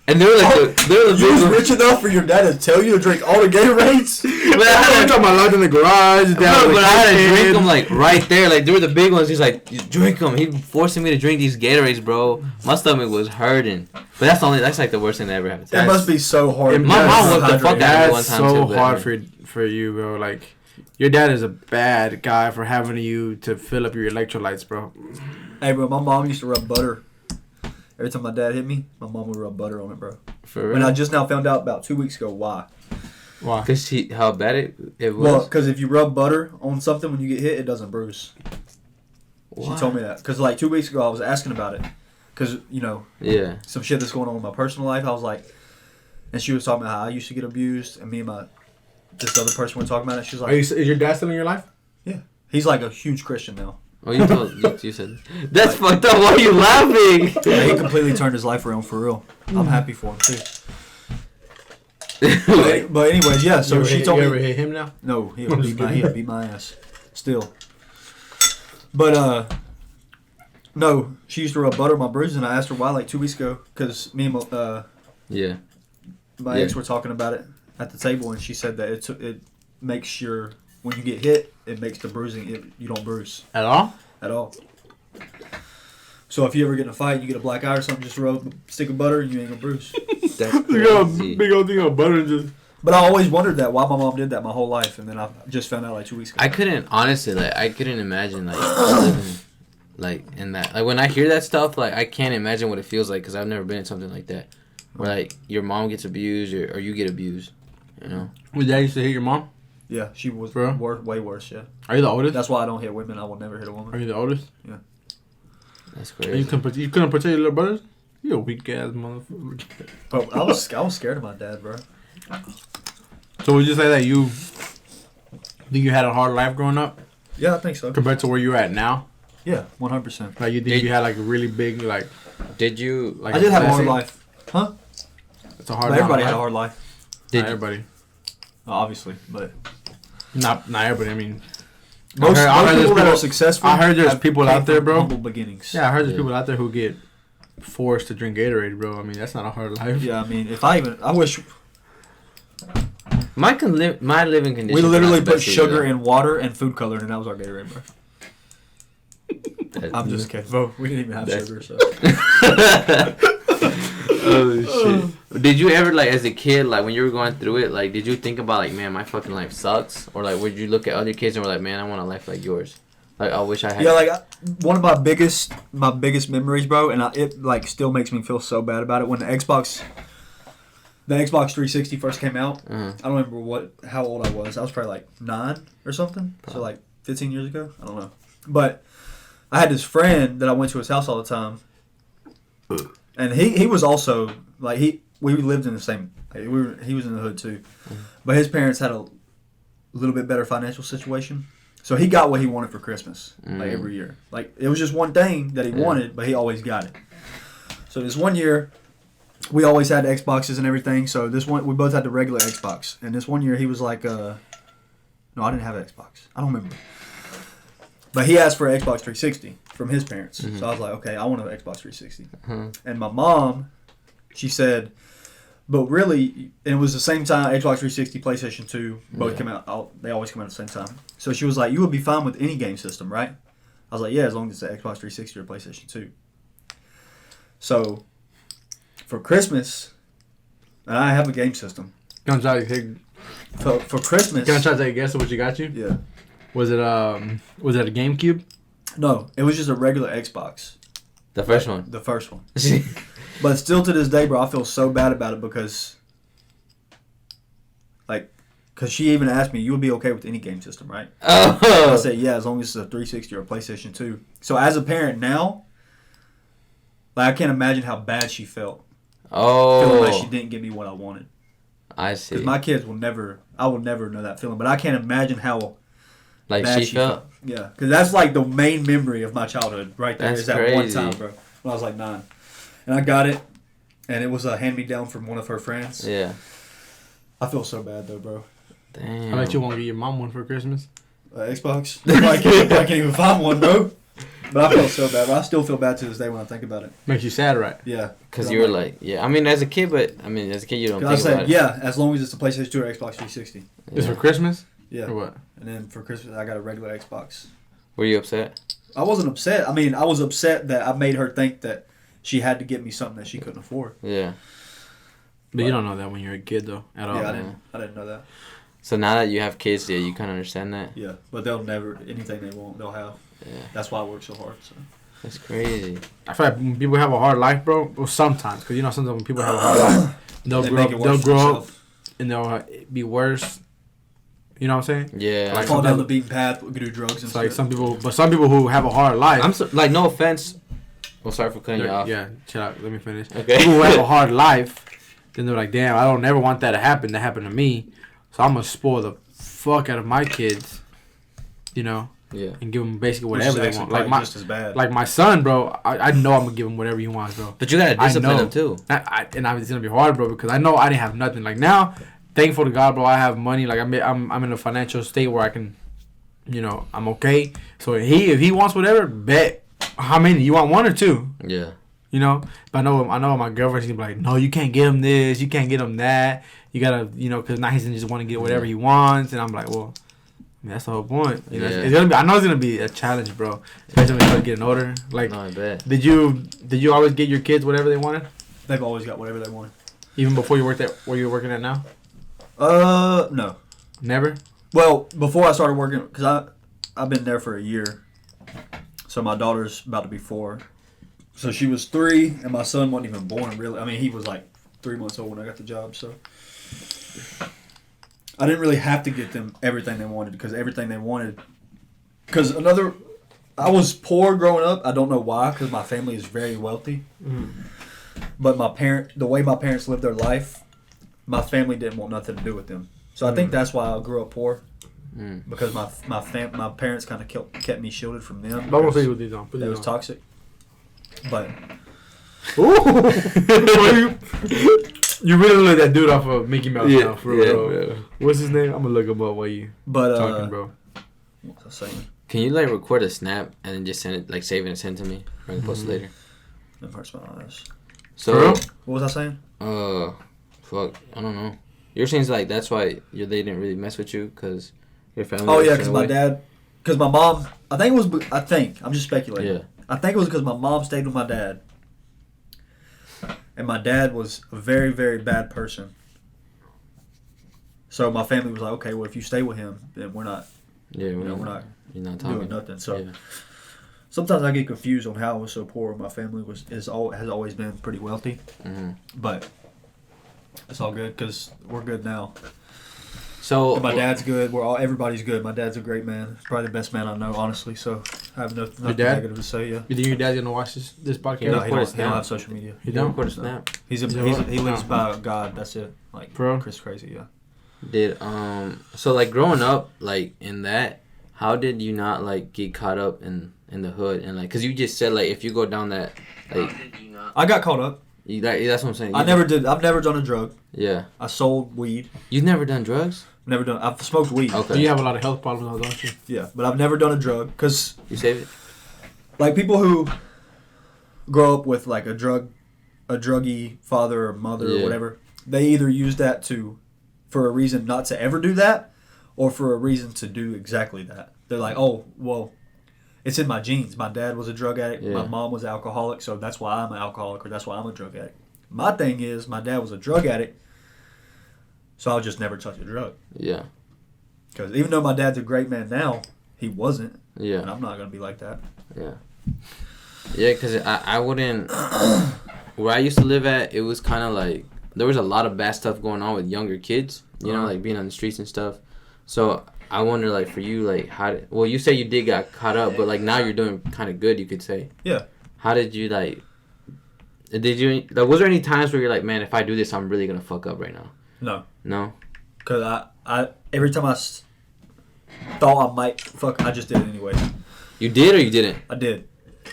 And they were like, you was rich enough for your dad to tell you to drink all the Gatorades? But I had my life in the garage. But I had to drink them like right there. Like they were the big ones. He's like, drink them. He forcing me to drink these Gatorades, bro. My stomach was hurting. But that's like the worst thing that ever happened. It must be so hard. My mom whipped the fuck out of me one time too. That's so hard for you, bro. Like your dad is a bad guy for having you to fill up your electrolytes, bro. Hey, bro, my mom used to rub butter. Every time my dad hit me, my mom would rub butter on it, bro. For real? And I just now found out about 2 weeks ago why. Why? Because how bad it was? Well, because if you rub butter on something when you get hit, it doesn't bruise. Why? She told me that. Because like 2 weeks ago, I was asking about it. Because, you know, some shit that's going on with my personal life. I was like, and she was talking about how I used to get abused. And me and this other person were talking about it. She was like, is your dad still in your life? Yeah. He's like a huge Christian now. Oh, you said that's fucked up. Why are you laughing? Yeah, he completely turned his life around for real. I'm happy for him too. But anyways, yeah. So she told me. You ever hit him now? No, he'll beat my ass. Still. But no, she used to rub butter on my bruises, and I asked her why like 2 weeks ago, because me and my ex were talking about it at the table, and she said that it makes your when you get hit, it makes the bruising. You don't bruise at all. At all. So if you ever get in a fight, you get a black eye or something, just rub a stick of butter and you ain't gonna bruise. That's crazy. Big old thing of butter and just. But I always wondered why my mom did that my whole life, and then I just found out like 2 weeks ago. I couldn't imagine living like in that. Like when I hear that stuff, like I can't imagine what it feels like because I've never been in something like that, where like your mom gets abused or you get abused. You know. Your dad used to hit your mom? Yeah, she was way worse, yeah. Are you the oldest? That's why I don't hit women. I will never hit a woman. Are you the oldest? Yeah. That's crazy. You couldn't protect your little brothers? You a weak ass motherfucker. Bro, I was scared of my dad, bro. So would you say that you think you had a hard life growing up? Yeah, I think so. Compared to where you're at now? Yeah, 100%. Like you think you had like a really big like... Did you... Like I did have a hard life. Huh? It's a hard life. Everybody had a hard life. Not everybody. Obviously, but... Not everybody, I mean... Most people that are successful. I heard there's people out there, bro. Humble beginnings. Yeah, I heard there's people out there who get forced to drink Gatorade, bro. I mean, that's not a hard life. Yeah, I mean, I wish. My living conditions. We literally put sugar in water and food coloring, and that was our Gatorade, bro. I'm just kidding, bro. We didn't even have sugar, so. Oh shit! Did you ever like as a kid, like when you were going through it, like did you think about like, man, my fucking life sucks, or like would you look at other kids and were like, man, I want a life like yours? Like I wish I had. Yeah, like one of my biggest memories, bro, and it like still makes me feel so bad about it. When the Xbox 360 first came out, I don't remember how old I was. I was probably like 9 or something, so like 15 years ago. I don't know, but I had this friend that I went to his house all the time. And he was also like we lived in the same. He was in the hood too, but his parents had a little bit better financial situation, so he got what he wanted for Christmas like every year. Like it was just one thing that he wanted, but he always got it. So this one year, we always had Xboxes and everything. So this one we both had the regular Xbox, and this one year he was like, "No, I didn't have an Xbox. I don't remember." But he asked for an Xbox 360 from his parents. So I was like, okay, I want an Xbox 360. And my mom, she said, but really, and it was the same time, Xbox 360, PlayStation 2, both came out. They always come out at the same time. So she was like, you would be fine with any game system, right? I was like, yeah, as long as it's an Xbox 360 or PlayStation 2. So for Christmas, and I have a game system. Can I try to for Christmas. Can I try to guess what you got you? Yeah. Was it a GameCube? No, it was just a regular Xbox. The first one. The first one. But still to this day, bro, I feel so bad about it because she even asked me, you would be okay with any game system, right? Oh. I said, yeah, as long as it's a 360 or a PlayStation 2. So as a parent now, like I can't imagine how bad she felt. Oh. Feeling like she didn't give me what I wanted. I see. Because my kids I will never know that feeling. But I can't imagine how like bad she felt. Yeah, because that's like the main memory of my childhood right there. That's is that crazy. One time, bro, when I was like 9. And I got it, and it was a hand-me-down from one of her friends. Yeah. I feel so bad, though, bro. Damn. I bet you won't get your mom one for Christmas. Xbox? I can't even find one, bro. But I felt so bad. But I still feel bad to this day when I think about it. Makes you sad, right? Yeah. Because you were like, yeah. I mean, as a kid, you don't think I said, about it. yeah, as long as it's a PlayStation 2 or Xbox 360. Yeah. It's for Christmas? Yeah. Or what? And then for Christmas, I got a regular Xbox. Were you upset? I wasn't upset. I mean, I was upset that I made her think that she had to get me something that she couldn't afford. Yeah. But you don't know that when you're a kid, though, at all. Yeah, I didn't know that. So now that you have kids, yeah, you kind of understand that? Yeah, but they'll never, anything they want, they'll have. Yeah. That's why I work so hard. So. That's crazy. I feel like when people have a hard life, bro, well, sometimes, because, sometimes when people have a hard life, they'll grow up and they'll be worse. You know what I'm saying? Yeah. Like fall down the beaten path, do drugs and stuff. Like some people who have a hard life. Like, no offense. Well, sorry for cutting you off. Yeah, chill out. Let me finish. Okay. People who have a hard life, then they're like, damn, I don't never want that to happen. That happened to me. So I'm going to spoil the fuck out of my kids, Yeah. And give them basically whatever they want. Just as bad. Like my son, bro, I know I'm going to give him whatever he wants, bro. But you got to discipline him, too. And it's going to be hard, bro, because I know I didn't have nothing. Like now, thankful to God, bro, I have money. Like I'm in a financial state where I can, I'm okay. So if he wants whatever, bet. How many? You want one or two? Yeah. But I know my girlfriend's gonna be like, no, you can't get him this, you can't get him that. You gotta, because now he's gonna just want to get whatever he wants, and I'm like, well, that's the whole point. It's gonna be. I know it's gonna be a challenge, bro. Especially when you start getting older. Like, no, I bet. Did you always get your kids whatever they wanted? They've always got whatever they wanted. Even before you worked at where you're working at now? No. Never. Well, before I started working, because I've been there for a year. So my daughter's about to be 4. So she was 3, and my son wasn't even born, really. I mean, he was like 3 months old when I got the job, so. I didn't really have to get them everything they wanted, because everything they wanted. Because I was poor growing up. I don't know why, because my family is very wealthy. Mm. But the way my parents lived their life, my family didn't want nothing to do with them. So I think that's why I grew up poor. Because my parents kind of kept me shielded from them. Vamos a ir with these on. It was toxic. But you really look like that dude off of Mickey Mouse now, for real. Yeah. What's his name? I'm gonna look him up while you talking, bro. What was I saying? Can you record a snap and then just send it, save it and send it to me? Or I can post it later. That hurts my eyes. So what was I saying? Fuck, I don't know. You're saying that's why they didn't really mess with you because your family. Oh yeah, because my dad, because my mom. I'm just speculating. Yeah. I think it was because my mom stayed with my dad, and my dad was a very, very bad person. So my family was like, okay, well, if you stay with him, then we're not. Yeah, we're not doing nothing. So sometimes I get confused on how I was so poor. My family has always been pretty wealthy, but it's all good because we're good now. So my dad's good. Everybody's good. My dad's a great man. Probably the best man I know, honestly. So I have nothing negative to say. Yeah. You think your dad's gonna watch this podcast? No, he don't have social media. He don't record a snap. He lives by God. That's it. Bro, Chris crazy. Yeah. Did so growing up in that, how did you not get caught up in the hood and because you just said if you go down that I got caught up. That's what I'm saying. I've never done a drug. Yeah. I sold weed. You've never done drugs? Never done. I've smoked weed. Okay. But you have a lot of health problems, don't you? Yeah, but I've never done a drug because you save it. People who grow up with a druggy father or mother or whatever, they either use that for a reason not to ever do that, or for a reason to do exactly that. They're like, oh, well, it's in my genes. My dad was a drug addict. Yeah. My mom was an alcoholic, so that's why I'm an alcoholic, or that's why I'm a drug addict. My thing is, my dad was a drug addict, so I'll just never touch a drug. Yeah. Because even though my dad's a great man now, he wasn't. Yeah. And I'm not going to be like that. Yeah. Yeah, because I wouldn't... Where I used to live at, it was kind of there was a lot of bad stuff going on with younger kids, you know, being on the streets and stuff. So I wonder, for you, how did... Well, you say you did get caught up, but, now you're doing kind of good, you could say. Yeah. How did you, Did you... was there any times where you're like, man, if I do this, I'm really going to fuck up right now? No. No? Because I every time I thought I might fuck, I just did it anyway. You did or you didn't? I did.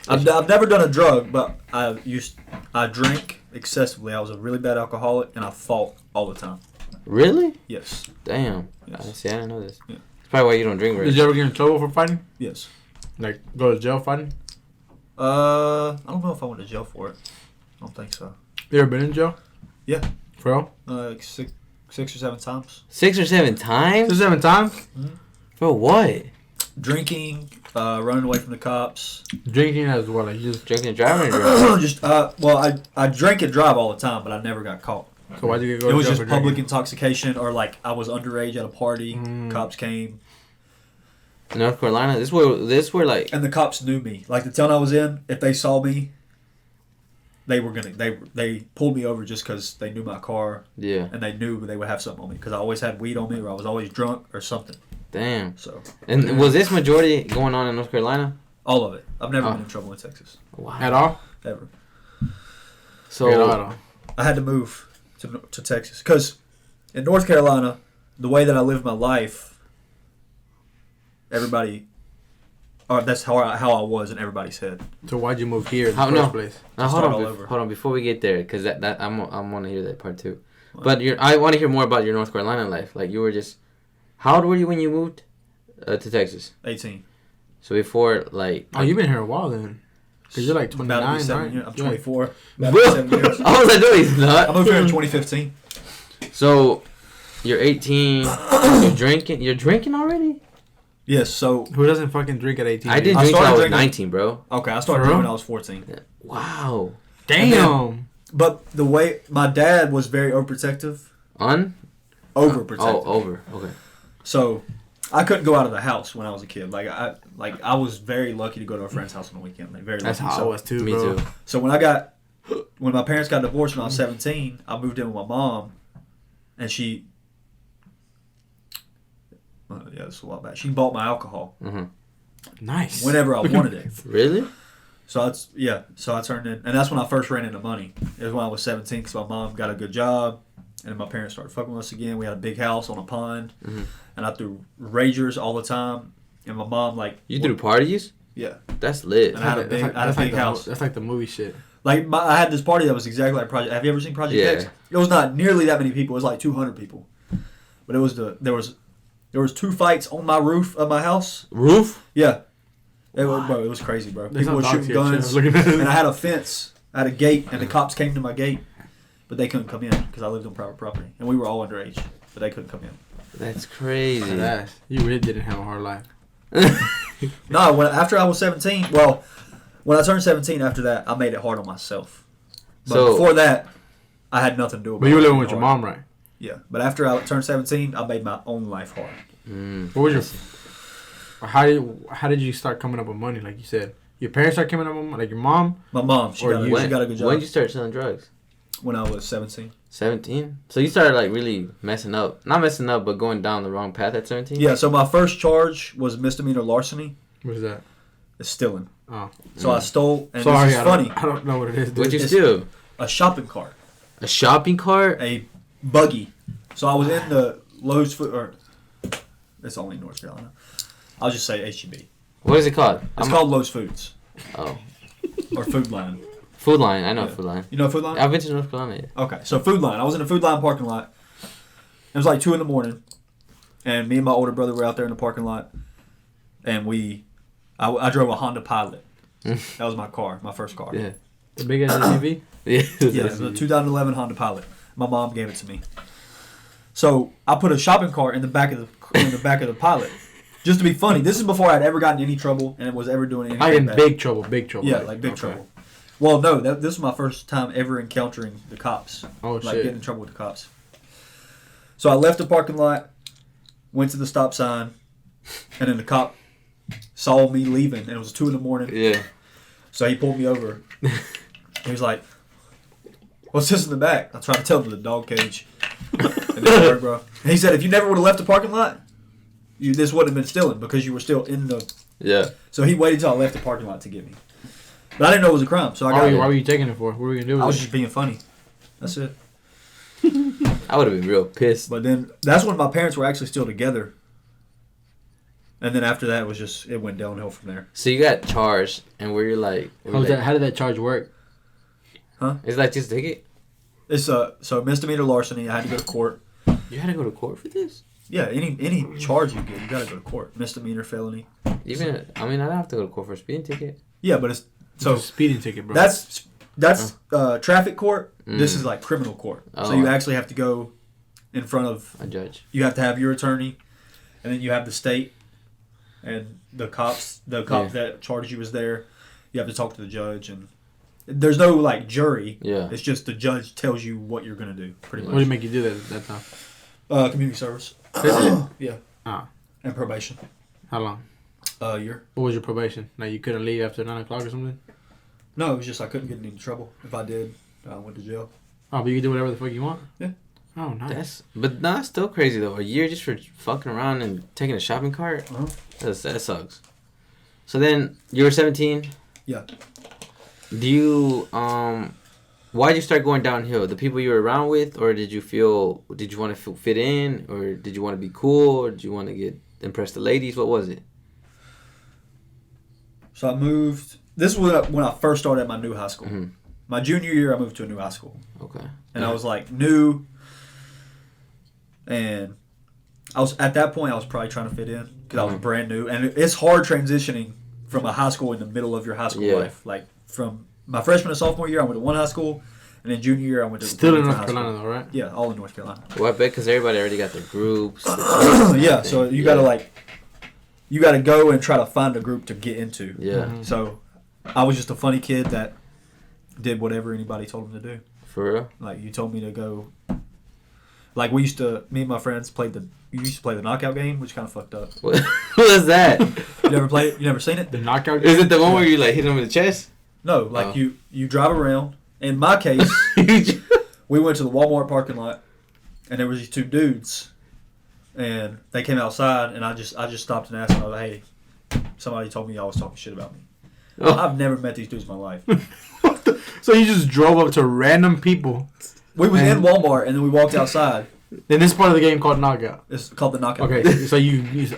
I've never done a drug, but I drank excessively. I was a really bad alcoholic, and I fought all the time. Really? Yes. Damn. Yes. See, I didn't know this. Yeah. That's probably why you don't drink. Did you ever get in trouble for fighting? Yes. Like, go to jail fighting? I don't know if I went to jail for it. I don't think so. You ever been in jail? Yeah. For real? Like six or 7 times. 6 or 7 times? 6 or 7 times? Mm-hmm. For what? Drinking, running away from the cops. Drinking as well, like you just Drinking and driving? Just well, I drink and drive all the time, but I never got caught. So why'd you go? It was just public intoxication, or like I was underage at a party. Cops came. North Carolina. This where like. And the cops knew me. Like the town I was in, if they saw me, they pulled me over just because they knew my car. Yeah. And they knew they would have something on me because I always had weed on me, or I was always drunk or something. Damn. So. And was this majority going on in North Carolina? All of it. I've never been in trouble in Texas. Wow. At all? Ever. So. At all. I had to move to Texas because in North Carolina, the way that I lived my life, everybody, or that's how I was in everybody's head. So why'd you move here in the first place? Now, hold on. Before we get there, because that I want to hear that part too. But I want to hear more about your North Carolina life. Like you were just, how old were you when you moved to Texas? 18. So before like. Oh, you've been here a while then. Because you're like 29, right? I'm 24. I was like, no, he's not. I moved here in 2015. So, you're 18. You're drinking already? Yes. So who doesn't fucking drink at 18? I didn't drink until I was 19, bro. Okay, I started drinking when I was 14. Wow. Damn. Then, but the way my dad was very overprotective. Overprotective. Oh, over. Okay. So I couldn't go out of the house when I was a kid. I was very lucky to go to a friend's house on the weekend. Like very lucky. That's how I was too, Me bro. too. So when my parents got divorced when I was 17, I moved in with my mom, and she. Yeah, this is a while back. She bought my alcohol. Mm-hmm. Nice. Whenever I wanted it. Really? So I turned in, and that's when I first ran into money. It was when I was 17 because my mom got a good job, and my parents started fucking with us again. We had a big house on a pond, and I threw ragers all the time. And my mom you threw parties? Yeah, that's lit. And I had a big house. That's like the movie shit. Like I had this party that was exactly like Project. Have you ever seen Project X? It was not nearly that many people. It was like 200 people, but it was there was 2 fights on my roof of my house. Roof? Yeah. It was crazy, bro. People were shooting guns. And I had a fence. I had a gate, and the cops came to my gate, but they couldn't come in because I lived on private property. And we were all underage, but they couldn't come in. That's crazy. You really didn't have a hard life. No, after I was 17, well, when I turned 17 after that, I made it hard on myself. But before that, I had nothing to do with it. But you were living with your mom, right? Yeah. But after I turned 17, I made my own life hard. What was your... How did you start coming up with money? Like you said, your parents started coming up with money. Like your mom. My mom. She got a good job. When did you start selling drugs? When I was 17. 17. So you started like really messing up. Not messing up, but going down the wrong path at 17. Yeah. So my first charge was misdemeanor larceny. What is that? It's stealing. Oh. So I stole. And sorry, this is funny. I don't know what it is. Dude. What'd you steal? A shopping cart. A shopping cart? A buggy. So I was in the Lowe's food, or it's only North Carolina. I'll just say HEB. What is it called? It's called Lowe's Foods. Oh. Or Food Line. Food Line. I know Food Line. You know Food Line? I've been to North Carolina. Yeah. Okay, so Food Line. I was in a Food Line parking lot. It was like 2 a.m, and me and my older brother were out there in the parking lot, and I drove a Honda Pilot. That was my car, my first car. Yeah. The big ass SUV? Yeah, it was a 2011 Honda Pilot. My mom gave it to me. So I put a shopping cart in the back of the Pilot, just to be funny. This is before I'd ever gotten in any trouble and was ever doing anything. I in big trouble. Yeah, like big trouble. Well, no, this was my first time ever encountering the cops. Oh shit! Like getting in trouble with the cops. So I left the parking lot, went to the stop sign, and then the cop saw me leaving, and it was 2 a.m. Yeah. So he pulled me over. He was like, "What's this in the back?" I tried to tell him the dog cage. It didn't work, bro. And he said, "If you never would have left the parking lot, this wouldn't have been stealing because you were still in the." Yeah. So he waited till I left the parking lot to get me. But I didn't know it was a crime, so I got. Why were you taking it for? What were you gonna do with it? I was just being funny. That's it. I would have been real pissed. But then that's when my parents were actually still together. And then after that, it went downhill from there. So you got charged, and where you're like, how did that charge work? Huh? It's like just a ticket. It's so misdemeanor larceny. I had to go to court. You had to go to court for this? Yeah, any charge you get, you gotta go to court. Misdemeanor, felony. Even I don't have to go to court for a speeding ticket. Yeah, but it's a speeding ticket, bro. That's traffic court. This is like criminal court. So you actually have to go in front of a judge. You have to have your attorney, and then you have the state, and the cops. The cop that charged you was there. You have to talk to the judge, and there's no like jury. Yeah, it's just the judge tells you what you're gonna do. Pretty much. What did make you do that time? Community service. Yeah. And probation. How long? A year. What was your probation? Like you couldn't leave after 9 o'clock or something? No, it was just I couldn't get in any trouble. If I did, I went to jail. Oh, but you can do whatever the fuck you want? Yeah. Oh, nice. That's still crazy, though. A year just for fucking around and taking a shopping cart? Uh-huh. That sucks. So then, you were 17? Yeah. Do you, why'd you start going downhill? The people you were around with? Or did you want to fit in? Or did you want to be cool? Or did you want to impress the ladies? What was it? So I moved. This was when I first started at my new high school. Mm-hmm. My junior year, I moved to a new high school. Okay. And I was like new. And at that point, I was probably trying to fit in because I was brand new. And it's hard transitioning from a high school in the middle of your high school life. Like from my freshman and sophomore year, I went to one high school. And then junior year, I went to still in North Carolina, though, right? Yeah, all in North Carolina. Well, I bet because everybody already got their groups. Yeah, so you gotta you gotta go and try to find a group to get into. Yeah. Mm-hmm. So I was just a funny kid that did whatever anybody told him to do. For real? Like you told me to go. Like me and my friends used to play the knockout game, which kind of fucked up. What was that? You never played it? You never seen it? The knockout game? Is it the one where you like hit them in the chest? No, like you drive around. In my case, we went to the Walmart parking lot, and there was these two dudes, and they came outside, and I just stopped and asked them, "Hey, somebody told me y'all was talking shit about me." Oh. I've never met these dudes in my life. So you just drove up to random people? We was in Walmart, and then we walked outside. In this part of the game called knockout. It's called the knockout. Okay, so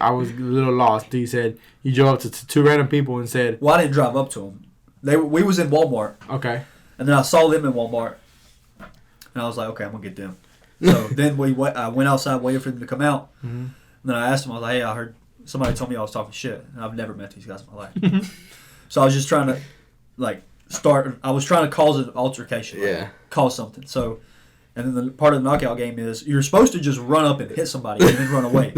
I was a little lost. You said you drove up to two random people and said, "Well, I didn't drive up to them. We was in Walmart." Okay. And then I saw them in Walmart, and I was like, "Okay, I'm gonna get them." So then I went outside, waited for them to come out. Mm-hmm. And then I asked them, I was like, "Hey, I heard somebody told me I was talking shit, and I've never met these guys in my life." So I was just trying to, I was trying to cause an altercation, cause something. So, and then the part of the knockout game is you're supposed to just run up and hit somebody and then run away.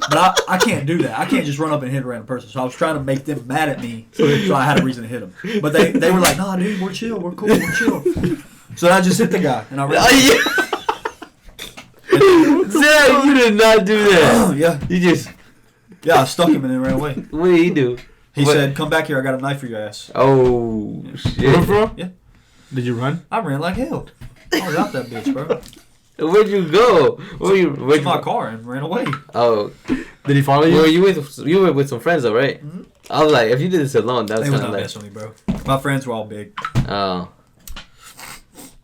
But I can't do that. I can't just run up and hit a random person. So I was trying to make them mad at me, so I had a reason to hit them. But they were like, "Nah, dude, we're chill. We're cool. We're chill." So I just hit the guy, and I ran. Zach, you did not do that. Yeah. You just... Yeah, I stuck him and then ran away. What did he do? He said, "Come back here. I got a knife for your ass." Oh, shit. Bro? Yeah. Did you run? I ran like hell. I was out that bitch, bro. Where'd you go? Where'd my car and ran away. Oh. Did he follow you? Well, you were with some friends, though, right? Mm-hmm. I was like, if you did this alone, that's kind of like... They was not messing with me, bro. My friends were all big. Oh.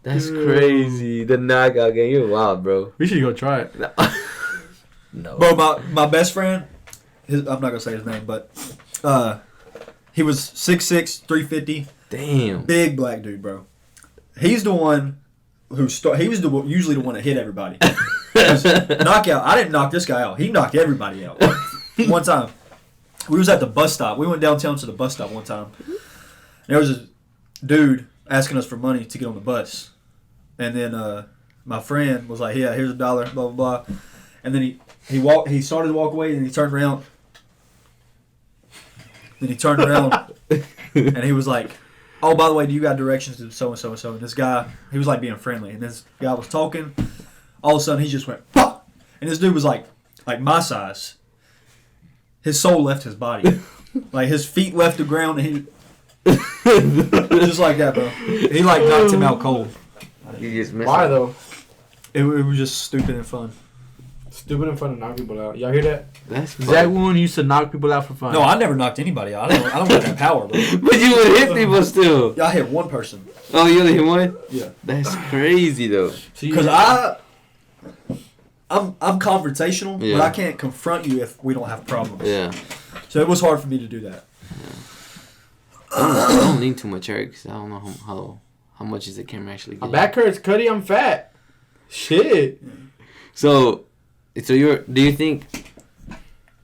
That's crazy. The knockout game. You're wild, bro. We should go try it. No. Bro, my best friend, I'm not going to say his name, but he was 6'6", 350. Damn. Big black dude, bro. He's the one who he was usually the one that hit everybody. Knockout. I didn't knock this guy out. He knocked everybody out. One time, we was at the bus stop. We went downtown to the bus stop one time. And there was a dude asking us for money to get on the bus. And then my friend was like, "Yeah, here's $1, blah, blah, blah." And then he started to walk away, and he turned around. Then he turned around, and he was like, "Oh, by the way, do you got directions to so and so and so?" And this guy, he was like being friendly, and this guy was talking. All of a sudden, he just went, "Pah!" And this dude was like my size. His soul left his body, like his feet left the ground, and he just like that, bro. He knocked him out cold. You just missed Why though? It was just stupid and fun. Stupid and fun to knock people out. Y'all hear that? That's Zach Wooten used to knock people out for fun. No, I never knocked anybody out. I don't got that power, bro. But you would hit people still. I hit one person. Oh, you only hit one? Yeah. That's crazy though. Because I'm confrontational, but I can't confront you if we don't have problems. Yeah. So it was hard for me to do that. I don't need too much, Eric, because I don't know how much is the camera actually My getting. back hurts, Cuddy. I'm fat. Shit. So, So do you think?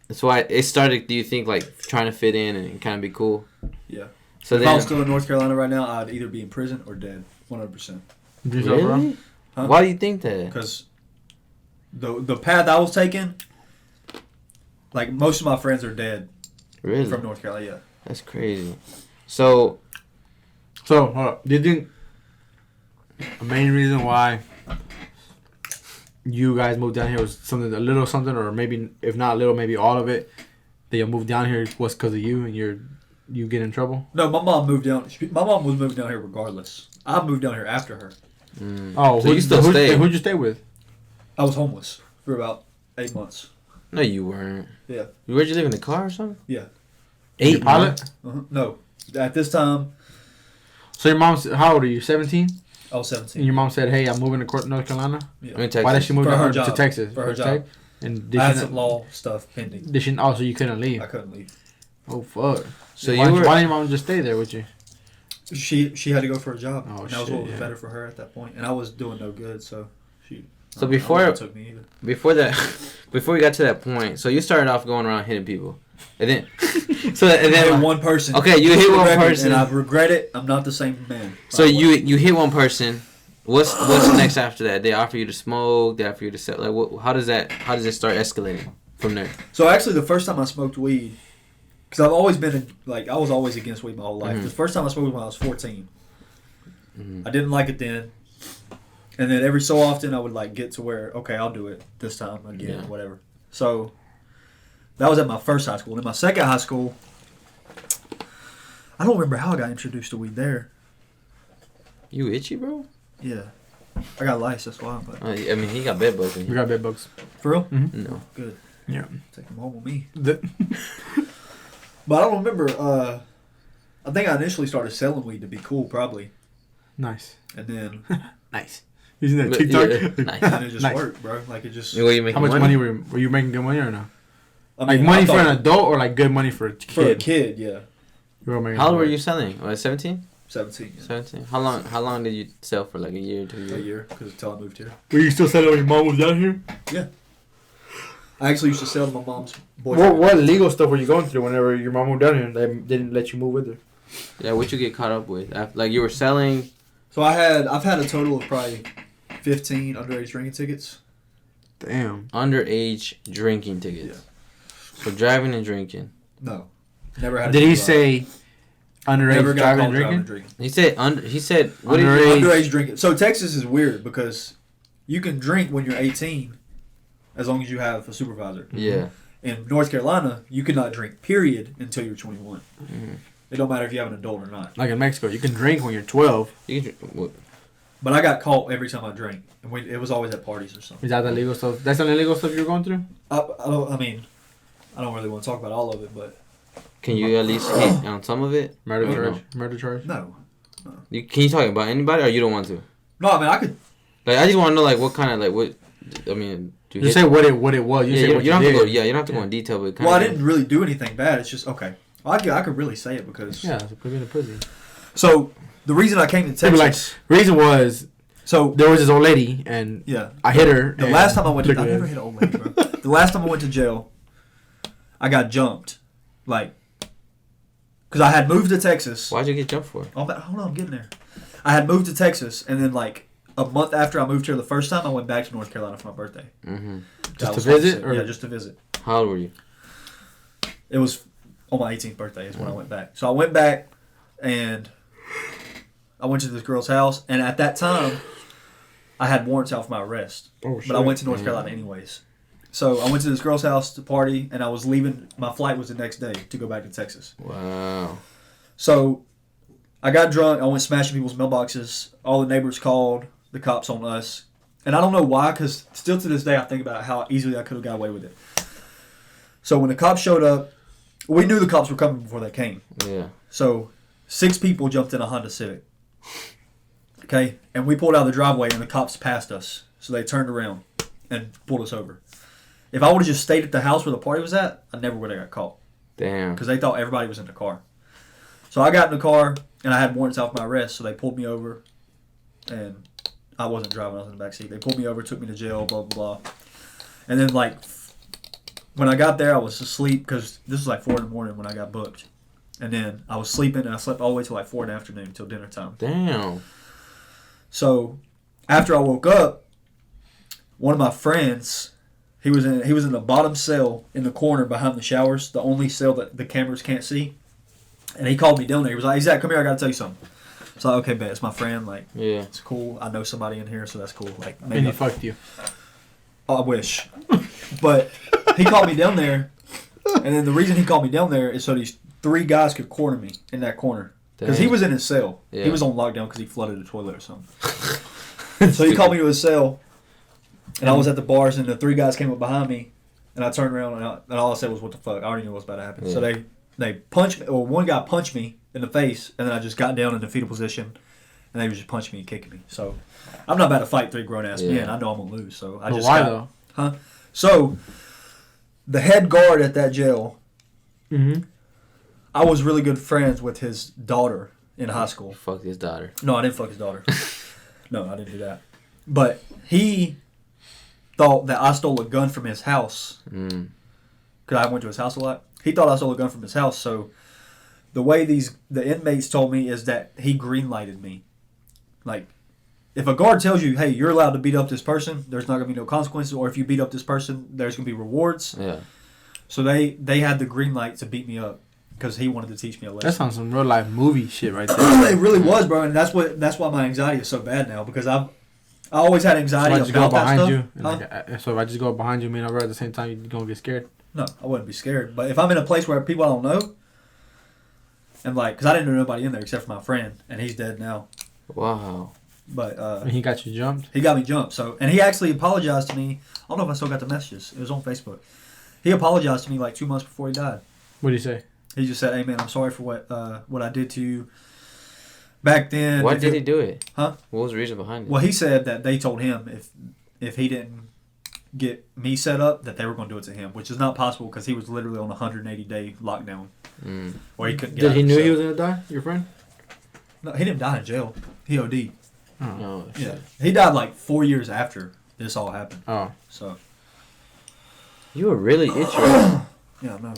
That's why it started. Do you think like trying to fit in and kind of be cool? Yeah. So if I was still in North Carolina right now, I'd either be in prison or dead. 100%. Really? Huh? Why do you think that? Because the path I was taking, like most of my friends are dead. Really? From North Carolina, yeah. That's crazy. So hold up. Do you think the main reason why you guys moved down here was a little something, or maybe if not a little, maybe all of it, that you moved down here was because of you and you get in trouble? No, my mom moved down. My mom was moving down here regardless. I moved down here after her. Oh, so you still stay? Who'd you stay with? I was homeless for about 8 months. No, you weren't. Yeah. Where'd you live, in the car or something? Yeah. 8 pilot? No. At this time. So your mom's, how old are you? 17? I was 17. And your mom said, "Hey, I'm moving to North Carolina." Yeah. Why did she move to Texas? For her job. And I had some law stuff pending. Did she? Oh, so you couldn't leave? I couldn't leave. Oh fuck! So why didn't your mom just stay there with you? She had to go for a job. Oh, and that was what was better for her at that point. And I was doing no good, so she. So before took me either. before we got to that point, so you started off going around hitting people, and then I hit one person. Okay, you hit one person, and I regret it. I'm not the same man. So you hit one person. What's next after that? They offer you to smoke. They offer you to sell. Like, how does it start escalating from there? So actually, the first time I smoked weed, because I've always been I was always against weed my whole life. Mm-hmm. The first time I smoked weed when I was 14. Mm-hmm. I didn't like it then, and then every so often I would like get to where okay, I'll do it this time again, whatever. So that was at my first high school. In my second high school, I don't remember how I got introduced to weed there. You itchy, bro? Yeah. I got lice, that's why. But I mean, he got bed bugs. We got bed bugs. For real? Mm-hmm. No. Good. Yeah. Take them home with me. But I don't remember. I think I initially started selling weed to be cool, probably. Nice. And then... nice. Using that TikTok? Yeah, nice. And it just worked, bro. Like, it just... How much money were you making? Good money or no? I mean, like, money for an adult or, like, good money for a kid? For a kid, yeah. How old were you selling? 17? 17. Yeah. 17. How long did you sell for? Like a year, 2 years? A year, because until I moved here. Were you still selling when your mom was down here? Yeah. I actually used to sell to my mom's boyfriend. What legal stuff were you going through whenever your mom moved down here and they didn't let you move with her? Yeah, what you get caught up with? Like you were selling. So I've had a total of probably 15 underage drinking tickets. Damn. Underage drinking tickets. Yeah. So driving and drinking. No. Never had. Did he say underage driving and drinking? He said what underage drinking. So Texas is weird because you can drink when you're 18 as long as you have a supervisor. Yeah. In North Carolina, you cannot drink, period, until you're 21. Mm-hmm. It don't matter if you have an adult or not. Like in Mexico, you can drink when you're 12. You can drink, what? But I got caught every time I drank. And it was always at parties or something. Is that the legal stuff? That's the illegal stuff you're going through? I don't really want to talk about all of it, but... Can you at least hit on some of it? Murder charge? No. Can you talk about anybody or you don't want to? No, I mean, I could... Like, I just want to know, like, what kind of, like, what... I mean... You say what it was. You don't have to go in detail, but I didn't really do anything bad. It's just, okay. I could really say it because... Yeah, so put me in a prison. So, the reason I came to Texas... reason was... So... There was this old lady, and I hit her. The last time I went to... I never hit an old lady, bro. The last time I went to jail, I got jumped. Like... Because I had moved to Texas. Why'd you get jumped for? Hold on, I'm getting there. I had moved to Texas, and then, like... A month after I moved here the first time, I went back to North Carolina for my birthday. Mm-hmm. Just to visit? Yeah, just to visit. How old were you? It was on my 18th birthday is when I went back. So I went back, and I went to this girl's house. And at that time, I had warrants out for my arrest. Oh, but I went to North Carolina anyways. So I went to this girl's house to party, and I was leaving. My flight was the next day to go back to Texas. Wow. So I got drunk. I went smashing people's mailboxes. All the neighbors called. The cops on us. And I don't know why, because still to this day I think about how easily I could have got away with it. So when the cops showed up, we knew the cops were coming before they came. Yeah. So 6 people jumped in a Honda Civic. Okay? And we pulled out of the driveway and the cops passed us. So they turned around and pulled us over. If I would have just stayed at the house where the party was at, I never would have got caught. Damn. Because they thought everybody was in the car. So I got in the car and I had warrants out for my arrest. So they pulled me over and... I wasn't driving, I was in the backseat. They pulled me over, took me to jail, blah, blah, blah. And then, like, when I got there, I was asleep because this was like 4 in the morning when I got booked. And then I was sleeping, and I slept all the way till like 4 in the afternoon until dinner time. Damn. So after I woke up, one of my friends, he was in the bottom cell in the corner behind the showers, the only cell that the cameras can't see. And he called me down there. He was like, "Hey, Zach, come here. I got to tell you something." So like, okay, bet, it's my friend. Like, yeah, it's cool. I know somebody in here, so that's cool. Like, maybe he fucked you. Oh, I wish. But he called me down there, and then the reason he called me down there is so these 3 guys could corner me in that corner. Because he was in his cell. Yeah. He was on lockdown because he flooded the toilet or something. So he called me to his cell, and I was at the bars, and the 3 guys came up behind me, and I turned around, and all I said was, "What the fuck?" I already knew what was about to happen. Yeah. So they punched me, or one guy punched me in the face, and then I just got down in the fetal position, and they were just punching me and kicking me. So I'm not about to fight 3 grown-ass men. I know I'm going to lose. So I just why, though? Huh? So the head guard at that jail, I was really good friends with his daughter in high school. Fuck his daughter. No, I didn't fuck his daughter. No, I didn't do that. But he thought that I stole a gun from his house. Because I went to his house a lot. He thought I stole a gun from his house. So the way the inmates told me is that he green-lighted me. Like, if a guard tells you, "Hey, you're allowed to beat up this person, there's not going to be no consequences," or if you beat up this person, there's going to be rewards. Yeah. So they had the green light to beat me up because he wanted to teach me a lesson. That sounds some real life movie shit right there. It really was, bro, and that's why my anxiety is so bad now, because I always had anxiety about that stuff. So if I just go behind you, me and I at the same time, you're gonna get scared? No, I wouldn't be scared. But if I'm in a place where people I don't know, and like, because I didn't know nobody in there except for my friend, and he's dead now. Wow. But and he got you jumped? He got me jumped. So, and he actually apologized to me. I don't know if I still got the messages. It was on Facebook. He apologized to me like 2 months before he died. What did he say? He just said, "Hey man, I'm sorry for what I did to you back then." Why did he do it? Huh? What was the reason behind it? Well, he said that they told him if he didn't get me set up, that they were going to do it to him, which is not possible because he was literally on a 180-day lockdown where he couldn't get out. Did he knew he was going to die, your friend? No, he didn't die in jail. He OD'd. Oh, no, yeah. He died like 4 years after this all happened. Oh. So. You were really itchy. Yeah, I know.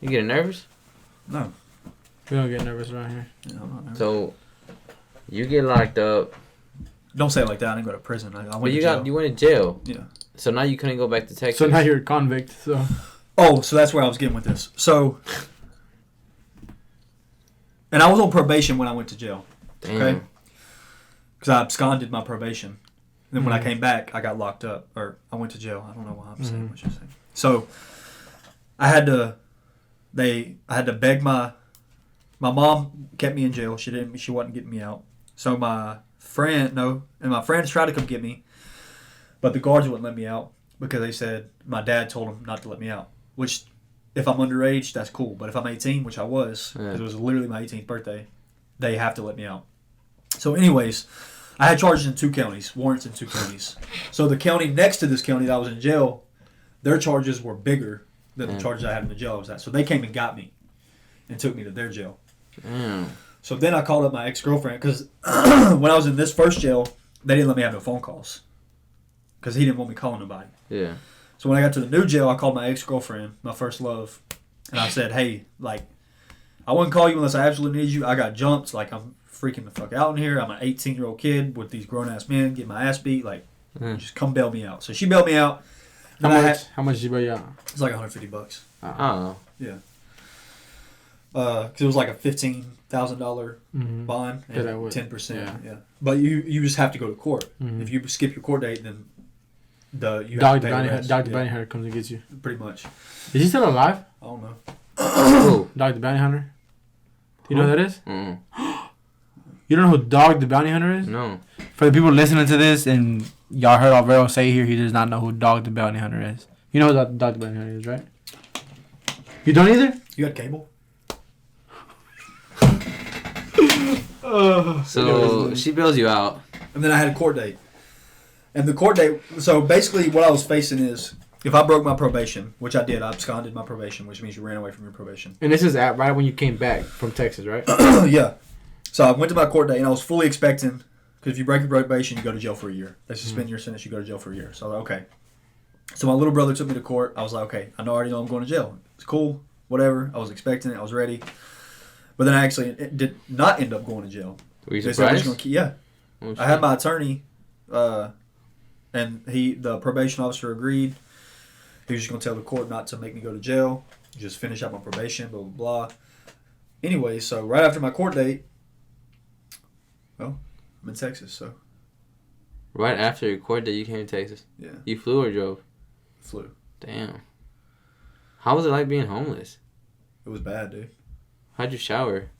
You getting nervous? No. We don't get nervous around here. Yeah, I'm not nervous. So, you get locked up. Don't say it like that. I didn't go to prison. I went but to jail. You went to jail. Yeah. So now you couldn't go back to Texas. So now you're a convict. So. Oh, so that's where I was getting with this. So, and I was on probation when I went to jail. Damn. Okay. Because I absconded my probation. And then when I came back, I got locked up. Or I went to jail. I don't know why I'm saying what you're saying. So, I had to beg my mom kept me in jail. She wasn't getting me out. So my friends tried to come get me, but the guards wouldn't let me out because they said my dad told them not to let me out. Which, if I'm underage, that's cool. But if I'm 18, which I was, because it was literally my 18th birthday, they have to let me out. So anyways, I had charges in 2 counties, warrants in 2 counties. So the county next to this county that I was in jail, their charges were bigger than the charges I had in the jail I was at. So they came and got me and took me to their jail. So then I called up my ex-girlfriend because when I was in this first jail, they didn't let me have no phone calls because he didn't want me calling nobody. Yeah. So when I got to the new jail, I called my ex-girlfriend, my first love, and I said, "Hey, like, I wouldn't call you unless I absolutely need you. I got jumped. Like, I'm freaking the fuck out in here. I'm an 18-year-old kid with these grown-ass men, get my ass beat. Like, just come bail me out." So she bailed me out. How much did you bail you out? It's like $150. Oh. Yeah. Because it was like a $15,000 bond and 10%. Yeah. But you just have to go to court. If you skip your court date, then you have to pay the rest. Dr. Bounty Hunter comes and gets you. Pretty much. Is he still alive? I don't know. Who? Dog the Bounty Hunter. Do you know who that is? You don't know who Dog the Bounty Hunter is? No. For the people listening to this, and y'all heard Alvaro say here, he does not know who Dog the Bounty Hunter is. You know who Dog the Bounty Hunter is, right? You don't either? You got cable? So she bails you out. And then I had a court date. And the court date, so basically what I was facing is, if I broke my probation, which I did, I absconded my probation, which means you ran away from your probation. And this is right when you came back from Texas, right? Yeah. So I went to my court date, and I was fully expecting, because if you break your probation, you go to jail for a year. They suspend your sentence, you go to jail for a year. So I was like, okay. So my little brother took me to court. I was like, okay, I already know I'm going to jail. It's cool, whatever. I was expecting it. I was ready. But then I actually did not end up going to jail. Were you surprised? Yeah. Oh, I had my attorney, and the probation officer agreed. He was just going to tell the court not to make me go to jail, just finish out my probation, blah, blah, blah. Anyway, so right after my court date, well, I'm in Texas, so. Right after your court date, you came to Texas? Yeah. You flew or drove? Flew. Damn. How was it like being homeless? It was bad, dude. How'd you shower?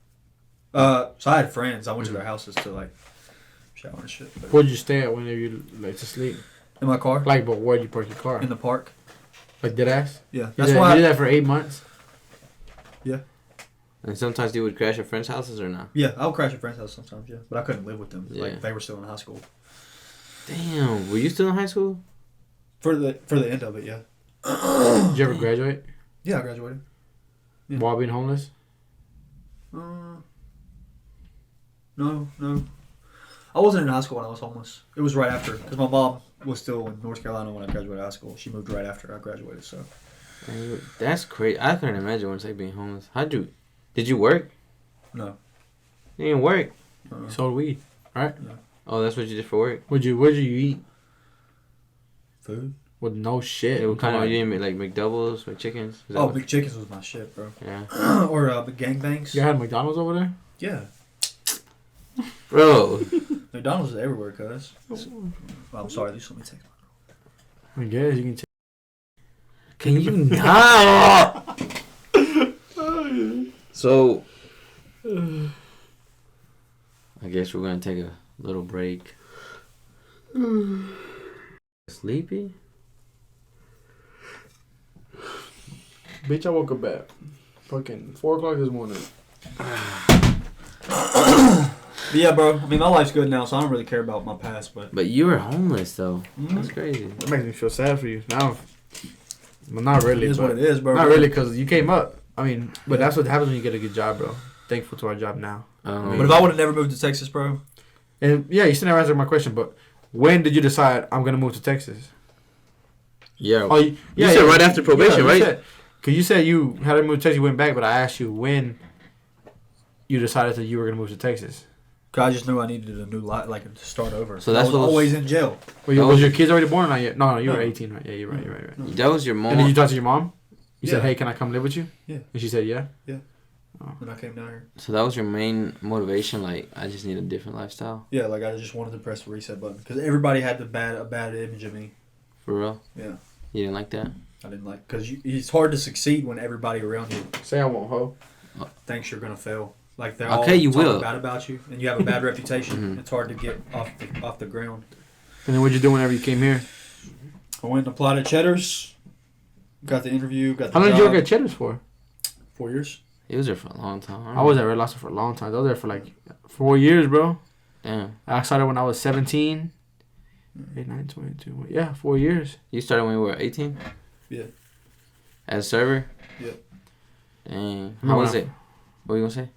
So I had friends. I went to their houses to, like, shower and shit. But where'd you stay at whenever you, like, to sleep? In my car. Like, but where'd you park your car? In the park. Like, dead ass? Yeah. That's why you did that for 8 months? Yeah. And sometimes you would crash at friends' houses or not? Yeah, I would crash at friends' houses sometimes, yeah. But I couldn't live with them. Yeah. Like, they were still in high school. Damn. Were you still in high school? For the end of it, yeah. Did you ever graduate? Yeah, I graduated. Yeah. While being homeless? No. I wasn't in high school when I was homeless. It was right after, because my mom was still in North Carolina when I graduated high school. She moved right after I graduated, so. That's crazy. I couldn't imagine what it's like being homeless. Did you work? No. You didn't work? You sold weed, right? No. Oh, that's what you did for work? What'd you eat? Food? With no shit. What kind of, you didn't make like McDoubles or chickens? McChickens was my shit, bro. Yeah. Or gangbangs. You had McDonald's over there? Yeah. Bro. McDonald's is everywhere, cuz. I'm sorry, just let me take I guess you can take. Can you not? So, I guess we're going to take a little break. Sleepy? Bitch, I woke up at fucking 4 o'clock this morning. But yeah, bro. I mean, my life's good now, so I don't really care about my past. But you were homeless, though. Mm-hmm. That's crazy. That makes me feel sad for you. Now, well, not really. It is what it is, bro. Not really, because you came up. I mean, but that's what happens when you get a good job, bro. Thankful to our job now. But if I would have never moved to Texas, bro. And yeah, you still never answered my question, but when did you decide I'm going to move to Texas? Yeah. Oh, you said right after probation, right? Because you said you had to move to Texas, you went back, but I asked you when you decided that you were going to move to Texas. Cause I just knew I needed a new life, like to start over. So that's I was always in jail. Well, was your kids already born or not yet? No, you were 18, right? Yeah, you're right. That was your mom. And did you talk to your mom? You said, hey, can I come live with you? Yeah. And she said, yeah? Yeah. Oh. When I came down here. So that was your main motivation, like, I just need a different lifestyle? Yeah, like I just wanted to press the reset button. Because everybody had a bad image of me. For real? Yeah. You didn't like that? I didn't like, because it's hard to succeed when everybody around you say I won't, ho. Thinks you're going to fail. Like they're okay, all you talking will. bad about you, and you have a bad reputation. Mm-hmm. It's hard to get off the ground. And then what'd you do whenever you came here? I went and applied at Cheddar's. Got the interview. Got the How long job. did you work at Cheddar's for? 4 years. He was there for a long time. I was at Red Lobster for a long time. I was there for like 4 years, bro. Damn. I started when I was 17. 8, 9, 22. Yeah, 4 years. You started when you were 18? Yeah. As a server? Yeah. Dang. How was it? What were you going to say?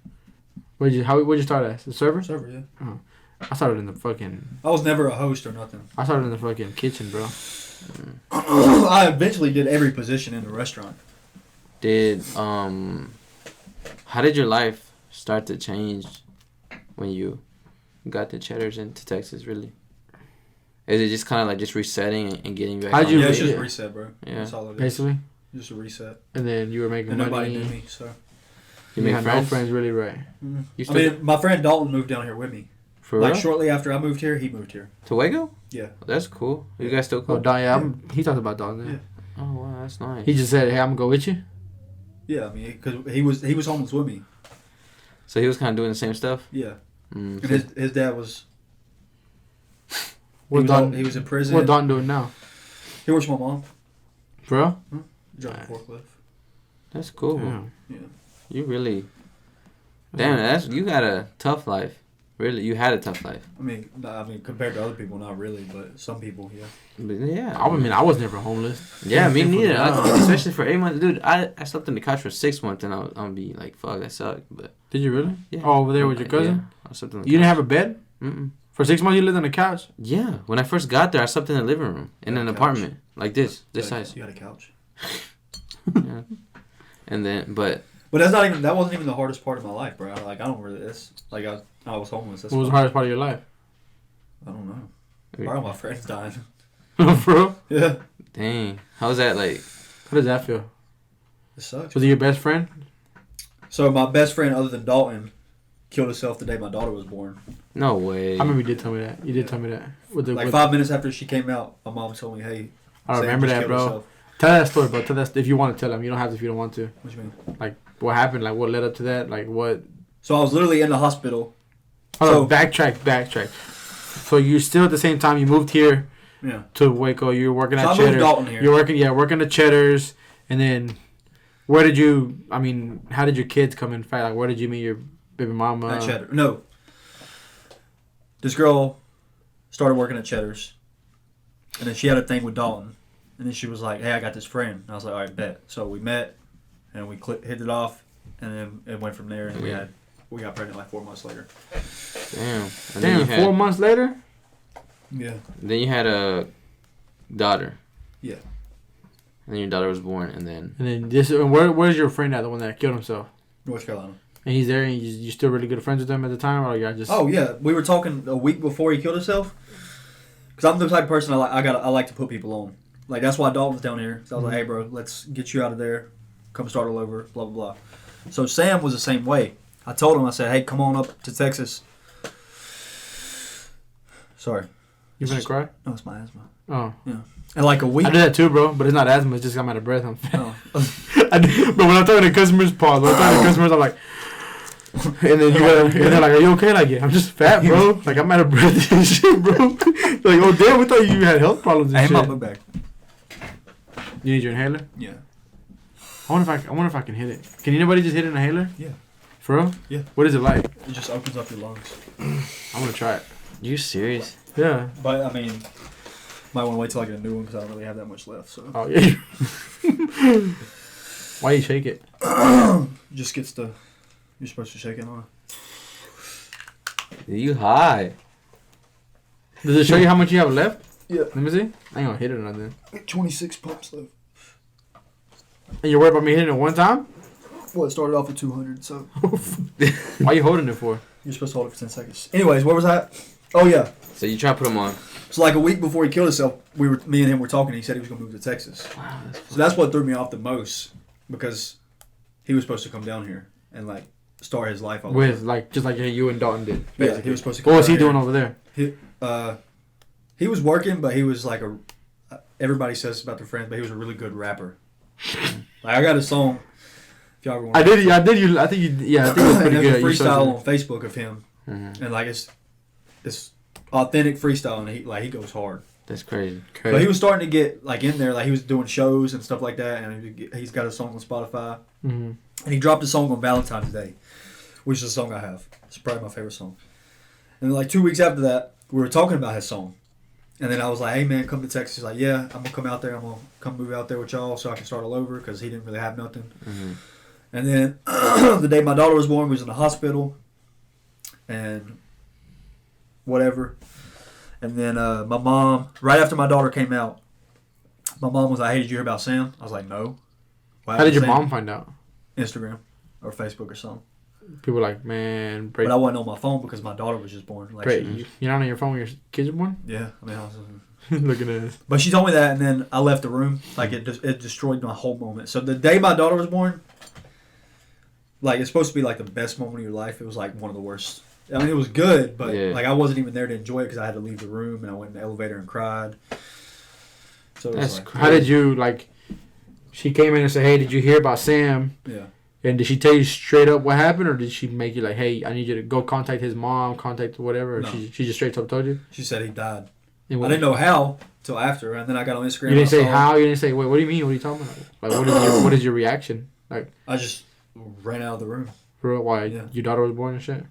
Where'd you start as? The server? Server, yeah. Oh. I started in the fucking... I was never a host or nothing. I started in the fucking kitchen, bro. I eventually did every position in the restaurant. How did your life start to change when you got the Cheddar's into Texas, really? Is it just kind of like just resetting and getting back? Yeah, it's just a reset, bro. Yeah. That's all it is. Basically? Just a reset. And then you were making and money. Nobody knew me, so... You had no friends, really, right? Mm-hmm. I mean, my friend Dalton moved down here with me. For real? Like, shortly after I moved here, he moved here. To Waco? Yeah. That's cool. You guys still cool? Oh, Don, yeah. He talked about Don there. Yeah. Oh, wow, that's nice. He just said, hey, I'm going to go with you? Yeah, I mean, because he was homeless with me. So he was kind of doing the same stuff? Yeah. Mm, and his dad was... He was in prison. What Don doing now? He works with my mom. For real? Driving a forklift. That's cool. Yeah. You really... Damn, you got a tough life. Really, you had a tough life. I mean, compared to other people, not really, but some people, yeah. But yeah. I was never homeless. Yeah, me neither. Especially for 8 months, dude. I slept on the couch for 6 months, and I'm gonna be like, "Fuck, that sucked." But did you really? Yeah. Oh, over there with your cousin? Yeah, I slept on the couch. You didn't have a bed? Mm-mm. For 6 months, you lived on the couch? Yeah. When I first got there, I slept in the living room in an apartment. like this size. You had a couch. Yeah. And then, but that wasn't even the hardest part of my life, bro. Like, I don't really this. Like, I was homeless. What was the hardest part of your life? I don't know. Probably my friends dying. Bro? Yeah. Dang. How's that like? How does that feel? It sucks. Was he your best friend? So my best friend, other than Dalton, killed himself the day my daughter was born. No way. I remember you did tell me that. You did tell me that. Like 5 minutes after she came out, my mom told me, "Hey, I remember that, bro. Himself. Tell that story, bro. Tell that if you want to tell him. You don't have to if you don't want to. What do you mean? Like, what happened? Like, what led up to that? Like, what? So I was literally in the hospital. Backtrack. So you're still at the same time you moved here. Yeah. To Waco, you're working at Cheddar's. I moved Dalton here. You're working at Cheddar's, and then where did you? I mean, how did your kids come in fight? Like, where did you meet your baby mama? At Cheddar. No. This girl started working at Cheddar's, and then she had a thing with Dalton, and then she was like, "Hey, I got this friend." And I was like, "All right, bet." So we met, and we hit it off, and then it went from there, and we got pregnant like 4 months later. Damn. 4 months later. Yeah. Then you had a daughter. Yeah. And then your daughter was born, and then where's your friend at, the one that killed himself? North Carolina. And he's there, and you still really good friends with him at the time, or you just? Oh yeah, we were talking a week before he killed himself. Because I'm the type of person I like to put people on. Like, that's why Dalton's down here. So I was like, "Hey, bro, let's get you out of there. Come start all over. Blah blah blah." So Sam was the same way. I told him, I said, "Hey, come on up to Texas." Sorry. You gonna cry? No, it's my asthma. Oh. Yeah. And like a week. I do that too, bro. But it's not asthma. It's just I'm out of breath. I'm fat. Oh. But when I'm talking to customers, pause. When I'm talking to customers, I'm like, and then they're like, "Are you okay?" Like, yeah, I'm just fat, bro. Like, I'm out of breath and shit, bro. Like, oh damn, we thought you had health problems and shit. My book bag. You need your inhaler? Yeah. I wonder if I can hit it. Can anybody just hit an inhaler? Yeah. For real? Yeah. What is it like? It just opens up your lungs. I'm gonna try it. You serious? Yeah. But I mean, might want to wait till I get a new one because I don't really have that much left. So. Oh yeah. Why you shake it? Just gets the. You're supposed to shake it on. You high? Does it show you how much you have left? Yeah. Let me see. I ain't gonna hit it or nothing. 26 pumps left. And you're worried about me hitting it one time? Well, it started off with 200, so. Why you holding it for? You're supposed to hold it for 10 seconds. Anyways, where was I at? Oh, yeah. So you try to put him on. So, like, a week before he killed himself, me and him were talking, and he said he was going to move to Texas. Wow, so that's what threw me off the most, because he was supposed to come down here and, like, start his life over. With, like, just like you and Dalton did. Basically. Yeah, he was supposed to come What was he doing over there? He was working, but he was, like, everybody says about their friends, but he was a really good rapper. Like, I got a song. If y'all ever want I think it was pretty good. There's a freestyle on Facebook of him, and like it's authentic freestyle, and he goes hard. That's crazy. But he was starting to get like in there, like he was doing shows and stuff like that, and he's got a song on Spotify, and he dropped a song on Valentine's Day, which is a song I have. It's probably my favorite song. And like 2 weeks after that, we were talking about his song. And then I was like, "Hey man, come to Texas." He's like, "Yeah, I'm gonna come out there. I'm gonna come move out there with y'all so I can start all over," because he didn't really have nothing. And then the day my daughter was born, we was in the hospital, and whatever. And then my mom, right after my daughter came out, my mom was like, "Hey, did you hear about Sam?" I was like, "No." How did your mom find out? Instagram or Facebook or something. People were like, "Man, but I wasn't on my phone because my daughter was just born. Like, you're not on your phone when your kids are born? Yeah, I mean, I was looking at this. But she told me that, and then I left the room. Like it destroyed my whole moment. So the day my daughter was born, like it's supposed to be like the best moment of your life. It was like one of the worst. I mean, it was good, but like I wasn't even there to enjoy it because I had to leave the room, and I went in the elevator and cried. So it was like, how did you like? She came in and said, "Hey, did you hear about Sam?" Yeah. And did she tell you straight up what happened, or did she make you like, "Hey, I need you to go contact his mom, contact whatever"? Or no. She just straight up told you? She said he died. I didn't know how till after, and then I got on Instagram. You didn't say how. You didn't say, "Wait, what do you mean? What are you talking about?" Like, what is your reaction? Like, I just ran out of the room. For real? Why? Yeah. Your daughter was born and shit?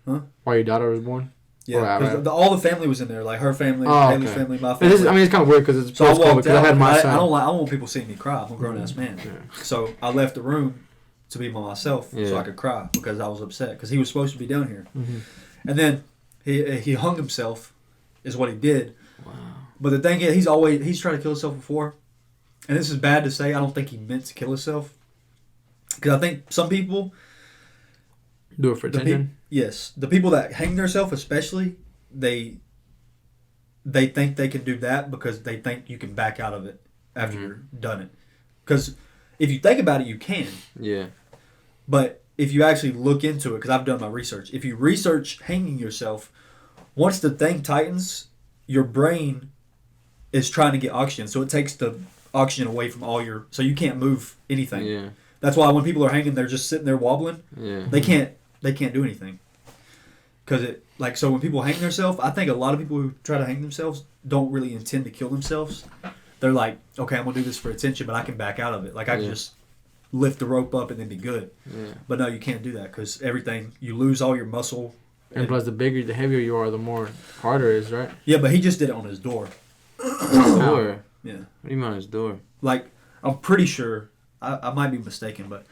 Huh? Why your daughter was born? Yeah, because all the family was in there, like her family, Haley's family, my family. It's kind of weird because it's so because I had my son. I don't want people seeing me cry. I'm a grown ass man. Yeah. So I left the room to be by myself so I could cry because I was upset because he was supposed to be down here. And then he hung himself, is what he did. Wow. But the thing is, he's tried to kill himself before. And this is bad to say. I don't think he meant to kill himself. Because I think some people... Do it for attention? Yes. The people that hang themselves especially, they think they can do that because they think you can back out of it after you're done it. Because if you think about it, you can. Yeah. But if you actually look into it, because I've done my research, if you research hanging yourself, once the thing tightens, your brain is trying to get oxygen. So it takes the oxygen away from all your... So you can't move anything. Yeah. That's why when people are hanging, they're just sitting there wobbling. Yeah. They can't do anything. Because it... Like, so when people hang themselves, I think a lot of people who try to hang themselves don't really intend to kill themselves. They're like, okay, I'm going to do this for attention, but I can back out of it. Like, I can just lift the rope up and then be good. Yeah. But no, you can't do that because everything... You lose all your muscle. And plus, the bigger, the heavier you are, the more harder it is, right? Yeah, but he just did it on his door. His door? Yeah. What do you mean on his door? Like, I'm pretty sure... I might be mistaken, but...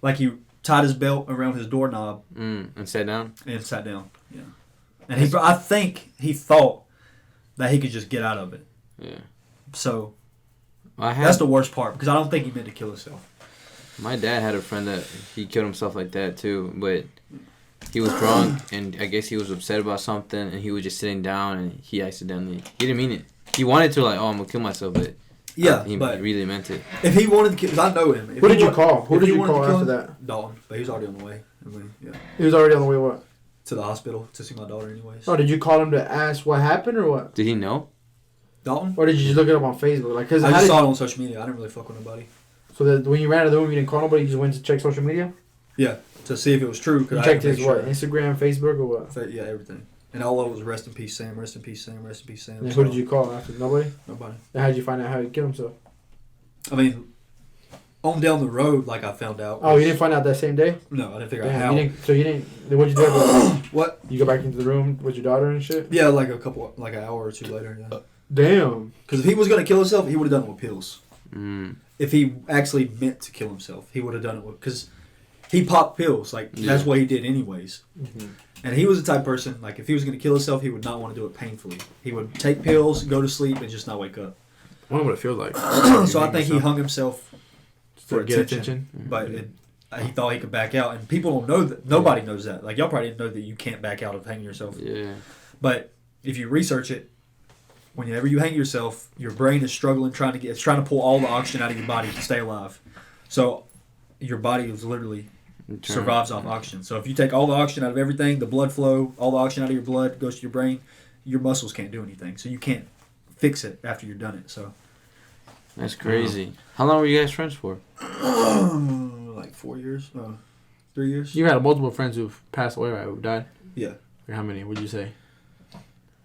Like, he tied his belt around his doorknob. And sat down? And sat down, yeah. And I think he thought that he could just get out of it. Yeah. So, that's the worst part, because I don't think he meant to kill himself. My dad had a friend that he killed himself like that, too, but he was drunk, and I guess he was upset about something, and he was just sitting down, and he accidentally... He didn't mean it. He wanted to, like, oh, I'm going to kill myself, but... Yeah, he but really meant it. If he wanted to kill... Because I know him. Who did you call? Who did you call after that? Dalton, but he was already on the way. Yeah. He was already on the way what? To the hospital to see my daughter anyways. Oh, did you call him to ask what happened or what? Did he know? Dalton? Or did you just look it up on Facebook? Like, cause I just saw it on social media. I didn't really fuck with nobody. So that when you ran out of the room, you didn't call nobody? You just went to check social media? Yeah, to see if it was true. You checked his what? Instagram, Facebook, or what? Yeah, everything. And all of it was rest in peace, Sam. Rest in peace, Sam. Rest in peace, Sam. And who did you call after? Nobody? Nobody. And how did you find out how he killed himself? I mean, on down the road, like I found out. Oh, you didn't find out that same day? No, I didn't figure out how. You didn't. What'd you do? What? You go back into the room with your daughter and shit? Yeah, like an hour or two later. Yeah. Damn. Because if he was gonna kill himself, he would have done it with pills. Mm. If he actually meant to kill himself, he would have done it with... Because he popped pills. Like, that's what he did anyways. Mm-hmm. And he was the type of person, like, if he was going to kill himself, he would not want to do it painfully. He would take pills, go to sleep, and just not wake up. I wonder what it feels like. So I think he hung himself for get attention. But he thought he could back out. And people don't know that. Nobody knows that. Like, y'all probably didn't know that you can't back out of hanging yourself. Yeah. But if you research it, whenever you hang yourself, your brain is struggling, trying to pull all the oxygen out of your body to stay alive. So your body is literally survives off oxygen. So if you take all the oxygen out of everything, the blood flow, all the oxygen out of your blood goes to your brain, your muscles can't do anything. So you can't fix it after you've done it. So that's crazy. How long were you guys friends for? Like 4 years, 3 years. You had multiple friends who've passed away, right? Who've died. Yeah. Or how many? Would you say?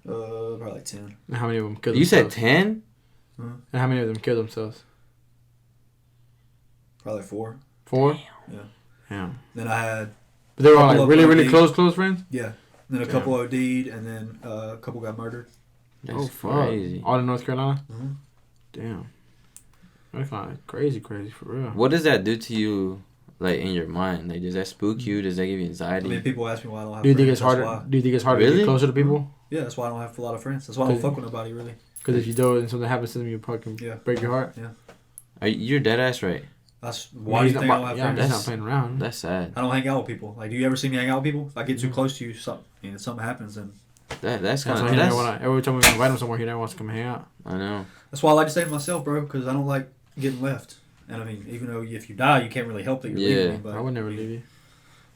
Probably like 10. And how many of them killed you themselves? You said 10? Uh-huh. And how many of them killed themselves? Probably 4. 4? Yeah. Yeah. Then I had... But they were all like really close friends? Yeah. Then a couple OD'd, and then a couple got murdered. That's crazy. All in North Carolina? Mm-hmm. Damn. That's kind of crazy for real. What does that do to you, like, in your mind? Like, does that spook you? Does that give you anxiety? I mean, people ask me why I don't have friends. Do you think it's harder to get closer to people? Yeah, that's why I don't have a lot of friends. That's why I don't fuck with nobody, really. Because if you do it and something happens to them, you fucking break your heart? Yeah. You're dead ass right. That's why do you think I don't have friends? He's not playing around. That's sad. I don't hang out with people. Like, do you ever see me hang out with people? If I get too close to you, if something happens, then... That's kind of... Every time we invite him somewhere, he never wants to come hang out. I know. That's why I like to stay to myself, bro, because I don't like getting left. And I mean, even though if you die, you can't really help that you're leaving me. But I would never leave you.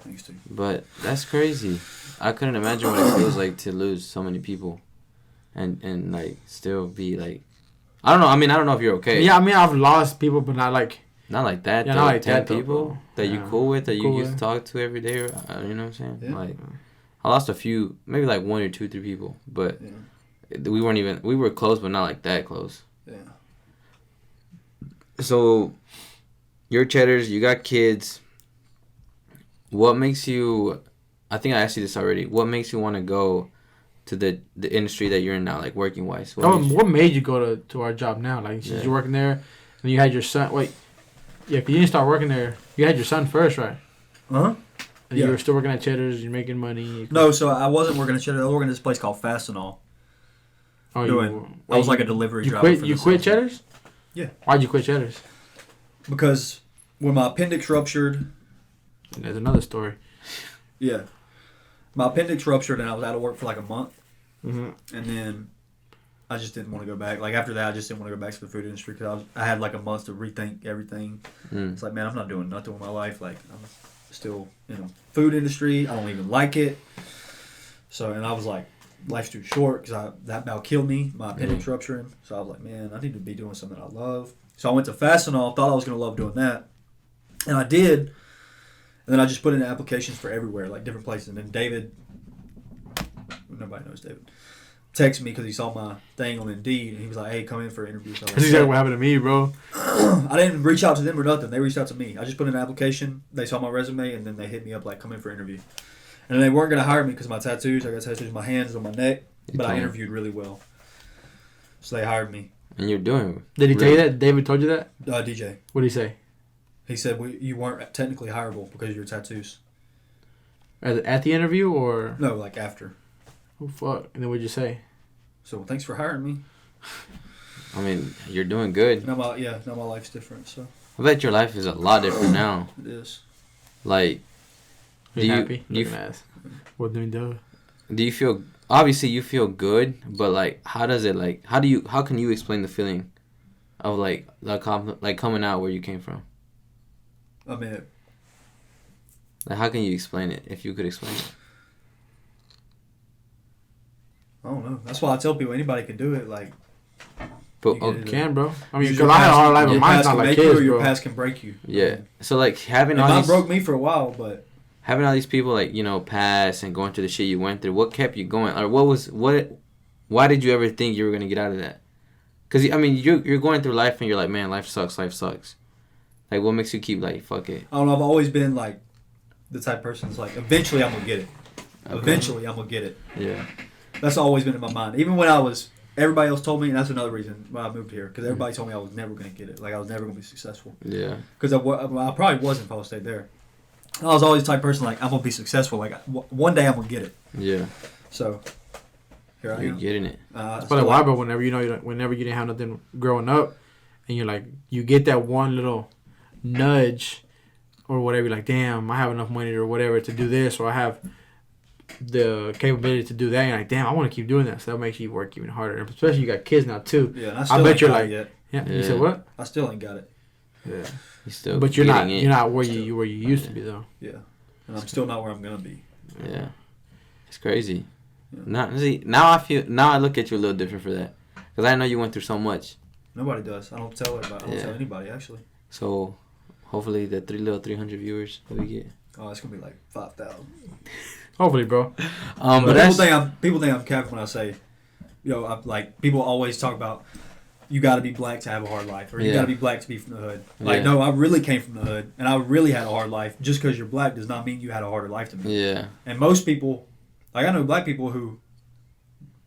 Thanks, too. But that's crazy. I couldn't imagine what it feels like to lose so many people. And like, still be like... I don't know. I mean, I don't know if you're okay. Yeah, I mean, I've lost people, but not like... Not like that. Yeah, not like 10 that, people that you cool with, that you used to talk to every day. You know what I'm saying? Yeah. Like, I lost a few, maybe like 1 or 2, 3 people, but we were close, but not like that close. Yeah. So, you're Cheddars, you got kids. What makes you, I think I asked you this already, what makes you want to go to the industry that you're in now, like working wise? What made you go to our job now? Like, since you're working there, and you had your son, yeah, because you didn't start working there. You had your son first, right? Uh-huh. And you were still working at Cheddar's. You're making money. No, so I wasn't working at Cheddar's. I was working at this place called Fastenal. Oh, I was like a delivery driver. You quit Cheddar's? Yeah. Why'd you quit Cheddar's? Because when my appendix ruptured. There's another story. Yeah. My appendix ruptured and I was out of work for like a month. Mm-hmm. And then I just didn't want to go back. Like after that, I just didn't want to go back to the food industry because I had like a month to rethink everything. It's like, man, I'm not doing nothing with my life. Like I'm still in the food industry. I don't even like it. So, and I was like, life's too short because that about killed me, my appendix rupturing. So I was like, man, I need to be doing something I love. So I went to Fastenal, thought I was going to love doing that. And I did. And then I just put in applications for everywhere, like different places. And then David, nobody knows David, texted me because he saw my thing on Indeed. And he was like, hey, come in for an interview. So That's exactly what happened to me, bro. I didn't reach out to them or nothing. They reached out to me. I just put in an application. They saw my resume, and then they hit me up like, come in for an interview. And then they weren't going to hire me because of my tattoos. I got tattoos on my hands and on my neck. But I interviewed really well. So they hired me. And you're doing Did he tell you that? David told you that? DJ. What did he say? He said you weren't technically hireable because of your tattoos. At the interview or? No, like after. Oh, fuck. And then what'd you say? So thanks for hiring me. I mean, you're doing good. Now my life's different. So I bet your life is a lot different now. it is. Like, Are you happy? What do you do? Do you feel? Obviously, you feel good, but like, how does it like? How can you explain the feeling of like coming out where you came from? I mean, Like, how can you explain it? If you could explain it. I don't know. That's why I tell people anybody can do it. Like, but you can, bro. I mean, your because I had a hard life, your but mine's past not can like make kids, you or your bro. past can break you. Yeah. So like having And all mine these broke me for a while, but having all these people like pass and going through the shit you went through. What kept you going? Or why did you ever think you were gonna get out of that? Because I mean, you're going through life and you're like, man, life sucks. Like, what makes you keep like, fuck it? I don't know. I've always been like the type of person that's like, eventually I'm gonna get it. Okay. Eventually I'm gonna get it. Yeah. That's always been in my mind. Even when everybody else told me, and that's another reason why I moved here, because everybody told me I was never gonna get it. Like I was never gonna be successful. Yeah. Because I probably wasn't if I stayed there. I was always the type of person like, I'm gonna be successful. Like one day I'm gonna get it. Yeah. So here I am. You're getting it. That's probably why, bro. Whenever you didn't have nothing growing up, and you're like, you get that one little nudge or whatever, you're like, damn, I have enough money or whatever to do this, or I have the capability to do that. And you're like, damn, I want to keep doing that. So that makes you work even harder. And especially you got kids now too. Yeah, and I bet ain't you're got like, it yet. Yeah. You said what? I still ain't got it. Yeah. You're still. But you're not. it. You're not where you used to be though. Yeah, and I'm still not where I'm gonna be. Yeah. It's crazy. Yeah. Now I look at you a little different for that, because I know you went through so much. Nobody does. I don't tell everybody. I don't tell anybody actually. So, hopefully the 300 viewers that we get. Oh, it's gonna be like 5,000. Hopefully, bro. But people think I'm capping when I say, people always talk about you got to be black to have a hard life, or you got to be black to be from the hood. Like, no, I really came from the hood, and I really had a hard life. Just because you're black does not mean you had a harder life than me. Yeah. And most people, like I know black people who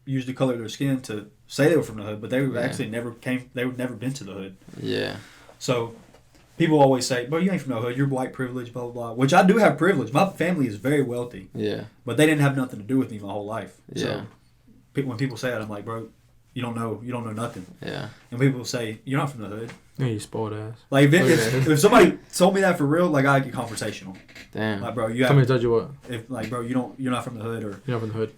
use the color of their skin to say they were from the hood, but they actually never came. They would never been to the hood. Yeah. So people always say, "But you ain't from no hood. You're white privilege, blah blah blah." Which I do have privilege. My family is very wealthy. Yeah. But they didn't have nothing to do with me my whole life. Yeah. So when people say that, I'm like, bro, you don't know nothing. Yeah. And people say, you're not from the hood. Yeah, you spoiled ass. Like if somebody told me that for real, like I get confrontational. Damn. Like, bro, Somebody told you what? If like, bro, you're not from the hood, or you're not from the hood.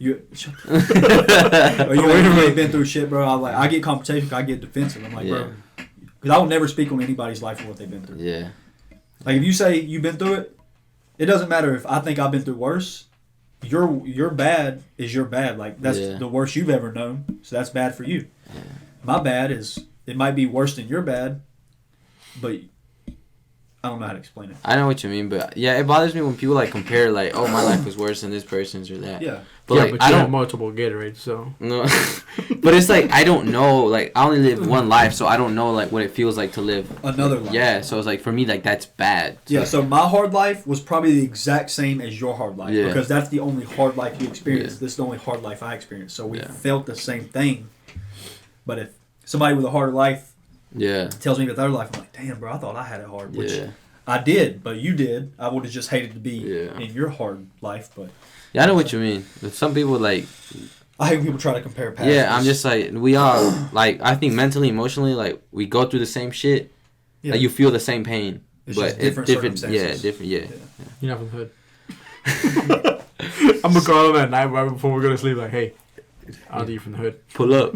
Or you ain't been through shit, bro. I get confrontational. I get defensive. I'm like, bro, because I will never speak on anybody's life or what they've been through. Yeah. Like if you say you've been through it, it doesn't matter if I think I've been through worse. Your bad is your bad. Like that's the worst you've ever known. So that's bad for you. Yeah. My bad is it might be worse than your bad, but I don't know how to explain it. I know what you mean, but yeah, it bothers me when people like compare like, oh, my life was worse than this person's or that. Yeah. But like, but I you don't have multiple Gatorades, so no. But it's like I don't know. Like I only live one life, so I don't know like what it feels like to live another life. Yeah, so it's like for me like that's bad. So. Yeah. So my hard life was probably the exact same as your hard life because that's the only hard life you experienced. This is the only hard life I experienced. So we felt the same thing. But if somebody with a harder life, tells me about their life, I'm like, damn, bro, I thought I had it hard. Which I did, but you did. I would have just hated to be in your hard life, but. Yeah, I know what you mean. But some people like, I hate when people try to compare past. Yeah, I'm just like, we all, like, I think mentally, emotionally, like, we go through the same shit. Yeah. Like, you feel the same pain. It's but just different circumstances. Yeah, different, yeah. You're not from the hood. I'm going to call him at night right before we go to sleep, like, hey, I don't think you're from the hood. Pull up.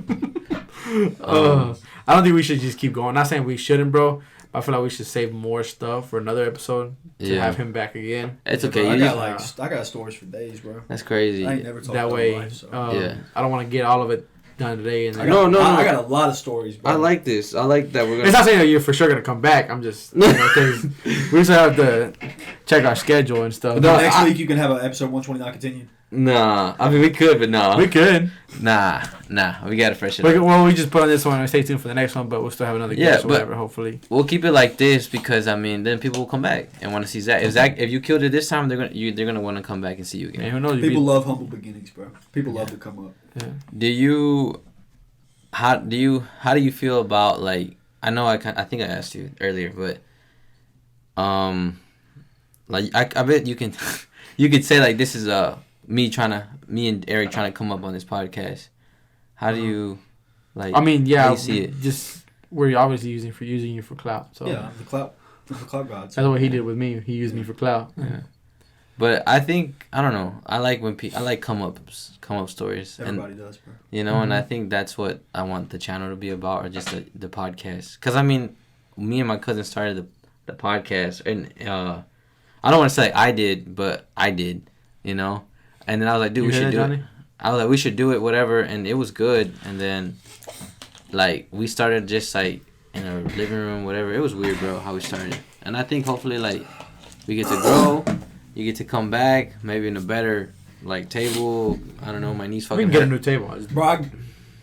I don't think we should just keep going. Not saying we shouldn't, bro. But I feel like we should save more stuff for another episode to have him back again. It's okay. Bro, I got stories for days, bro. That's crazy. I ain't never talked that about way. life, so. I don't want to get all of it done today. And I got a lot of stories, bro. I like this. I like that we're gonna. It's not saying that you're for sure gonna come back. I'm just because we just have to check our schedule and stuff. No, next week you can have an episode 129 continued. Nah, I mean we could, but no. We could. Nah, we gotta freshen it up. Well, we just put on this one and stay tuned for the next one, but we'll still have another guest or whatever, hopefully. We'll keep it like this because I mean, then people will come back and want to see Zach. If you killed it this time, they're gonna want to come back and see you again. Man, who knows? People love humble beginnings, bro. People love to come up. Yeah. How do you feel about, like, I know I think I asked you earlier, but like I bet you can you could say like this is me and Eric trying to come up on this podcast. How do you, like? I mean, yeah, how do you see it? Just we're obviously using you for clout. So yeah, the clout gods. That's what he did with me. He used me for clout. Yeah. But I think I don't know. I like when I like come up stories. Everybody does, bro. You know, and I think that's what I want the channel to be about, or just the podcast. Because I mean, me and my cousin started the podcast, and I don't want to say I did, but I did. You know, and then I was like, dude, we should do it. I was like, we should do it, whatever, and it was good. And then, like, we started just like in a living room, whatever. It was weird, bro, how we started. And I think hopefully, like, we get to grow. You get to come back, maybe in a better, like, table. I don't know, my niece fucking... We can get a new table. Bro,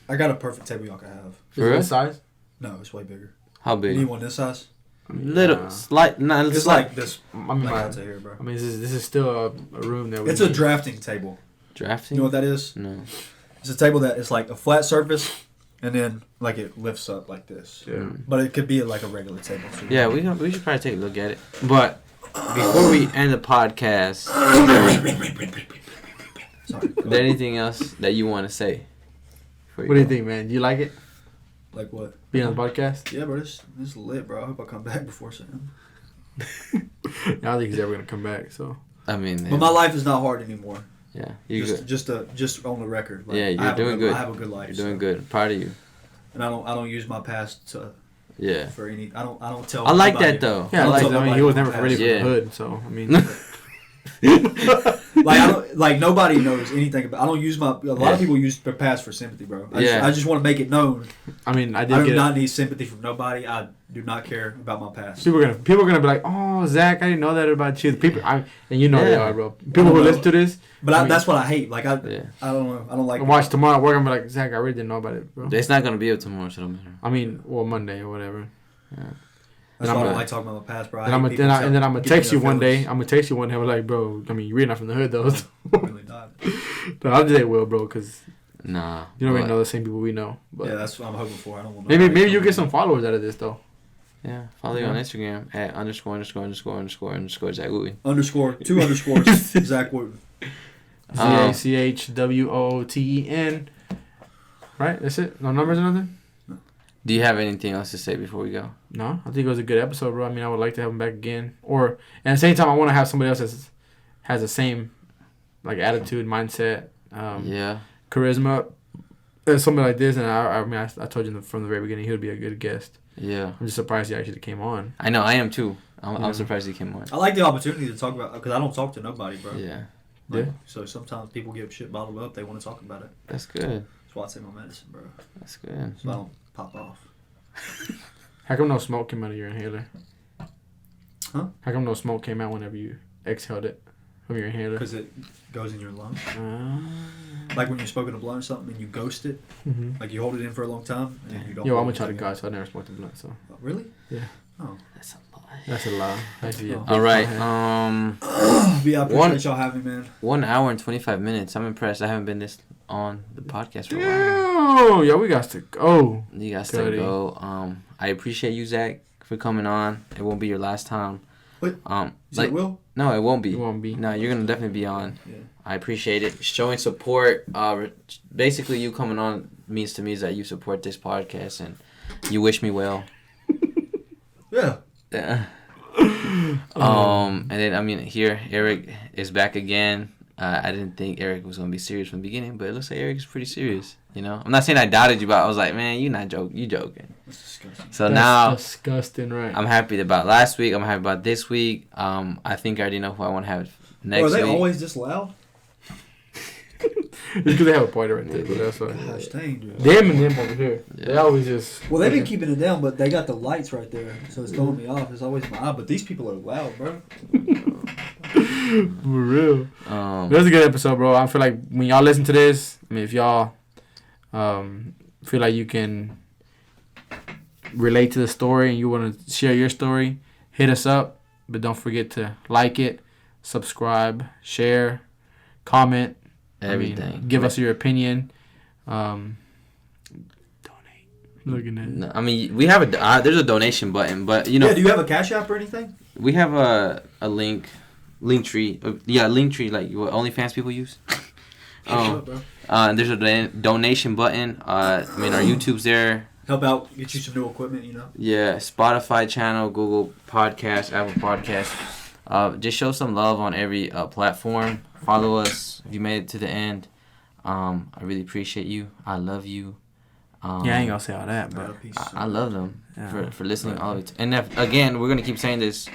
I got a perfect table y'all can have. For this size? No, it's way bigger. How big? You need one this size? Little, slight, not it's like this. I mean, like here, bro. I mean, this is still a room that we It's a drafting table. Drafting? You know what that is? No. It's a table that is like a flat surface, and then like it lifts up like this. Yeah. But it could be like a regular table. So yeah, we should probably take a look at it. But before we end the podcast, sorry, is there anything else that you want to say? What do you think, man? Do you like it? Like what? Being on the podcast? Yeah, bro. This is lit, bro. I hope I come back before Sam. I don't think he's ever gonna come back. So. I mean. But my life is not hard anymore. Yeah, just on the record. Like, yeah, you're doing good. I have a good life. You're doing good. I'm proud of you. And I don't use my past to. Yeah. For any, I don't tell. I like that though. Yeah, I like that. I mean, he was never ready for the hood, so I mean. like nobody knows anything about. I don't use my. A lot of people use their past for sympathy, bro. I just want to make it known. I mean, I do not need sympathy from nobody. I do not care about my past. People are gonna be like, "Oh, Zach, I didn't know that about you." People, and you know they are, bro. People who listen to this. But that's what I hate. Like I don't know. I don't like. Watch tomorrow at work. I'm like, Zach, I really didn't know about it, bro. It's not gonna be up tomorrow, so it don't matter. I mean, well, Monday or whatever. Yeah. That's why I don't like talking about my past, bro. And then I'm gonna text you one day. I'm gonna text you one day. I'm like, bro. I mean, you're really not from the hood though. Really not. No, I'll just say well, bro, because nah, you don't really know the same people we know. But yeah, that's what I'm hoping for. I don't want. Maybe you'll get some followers out of this though. Yeah, follow you on Instagram at _ Zach Wooten. _2 underscores Zach Wooten. ZACHWOOTEN. Right, that's it. No numbers or nothing. Do you have anything else to say before we go? No, I think it was a good episode, bro. I mean, I would like to have him back again. And at the same time, I want to have somebody else that has the same, like, attitude, mindset, charisma, something like this. And I mean, I told you from the very beginning he would be a good guest. Yeah. I'm just surprised he actually came on. I know, I am too. I'm surprised he came on. I like the opportunity to talk about, because I don't talk to nobody, bro. Yeah. So sometimes people get shit bottled up. They want to talk about it. That's good. That's why I take my medicine, bro. That's good. So I don't pop off. How come no smoke came out of your inhaler? Huh? How come no smoke came out whenever you exhaled it from your inhaler? Because it goes in your lungs. Like when you're smoking a blunt or something and you ghost it. Mm-hmm. Like you hold it in for a long time and then you don't. Yo, I'm a child of God, so I never smoked a blunt. So. Oh, really? Yeah. Oh. That's a lie. That's a lie. Actually, yeah. All right. Yeah, I appreciate y'all having me, man. 1 hour and 25 minutes. I'm impressed. I haven't been this on the podcast for a while. Oh, yeah, we got to go. You got to go. I appreciate you, Zach, for coming on. It won't be your last time. Wait. You said it will? No, it won't be. It won't be. No, you're gonna definitely be on. Yeah. I appreciate it. Showing support. Basically, you coming on means to me is that you support this podcast and you wish me well. Yeah. Yeah. And then I mean, here Eric is back again. I didn't think Eric was gonna be serious from the beginning, but it looks like Eric is pretty serious. You know, I'm not saying I doubted you, but I was like, man, you joking. That's disgusting. So That's now disgusting, right? I'm happy about last week. I'm happy about this week. I think I already know who I want to have next Are they week. always this loud? It's because they have a pointer right there, but that's why. Gosh, dang, dude. Them and them over here. Yeah. They always just. Well, they've been keeping it down, but they got the lights right there, so it's throwing me off. It's always in my eye, but these people are loud, bro. For real. Um, That was a good episode, bro. I feel like when y'all listen to this, I mean, if y'all feel like you can relate to the story and you want to share your story, hit us up. But don't forget to like it, subscribe, share, comment. everything. I mean, give us your opinion. Donate. Looking at No, I mean, we have a there's a donation button, but you know, Yeah, do you have a Cash App or anything? we have a link tree. Link tree like what OnlyFans people use. Bro. And there's a donation button. I mean, our YouTube's there. Help out, get you some new equipment, you know? Yeah, Spotify channel, Google Podcast, Apple Podcast. Just show some love on every platform. Follow us if you made it to the end. I really appreciate you. I love you. yeah, I ain't gonna say all that, but I love them Yeah. for listening all of it. And again, we're gonna keep saying this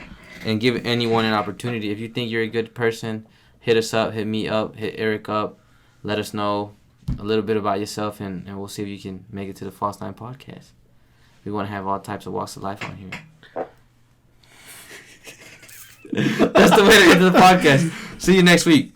and give anyone an opportunity. If you think you're a good person, hit us up, hit me up, hit Eric up. Let us know a little bit about yourself, and we'll see if you can make it to the False Nine Podcast. We want to have all types of walks of life on here. That's the way to get to the podcast. See you next week.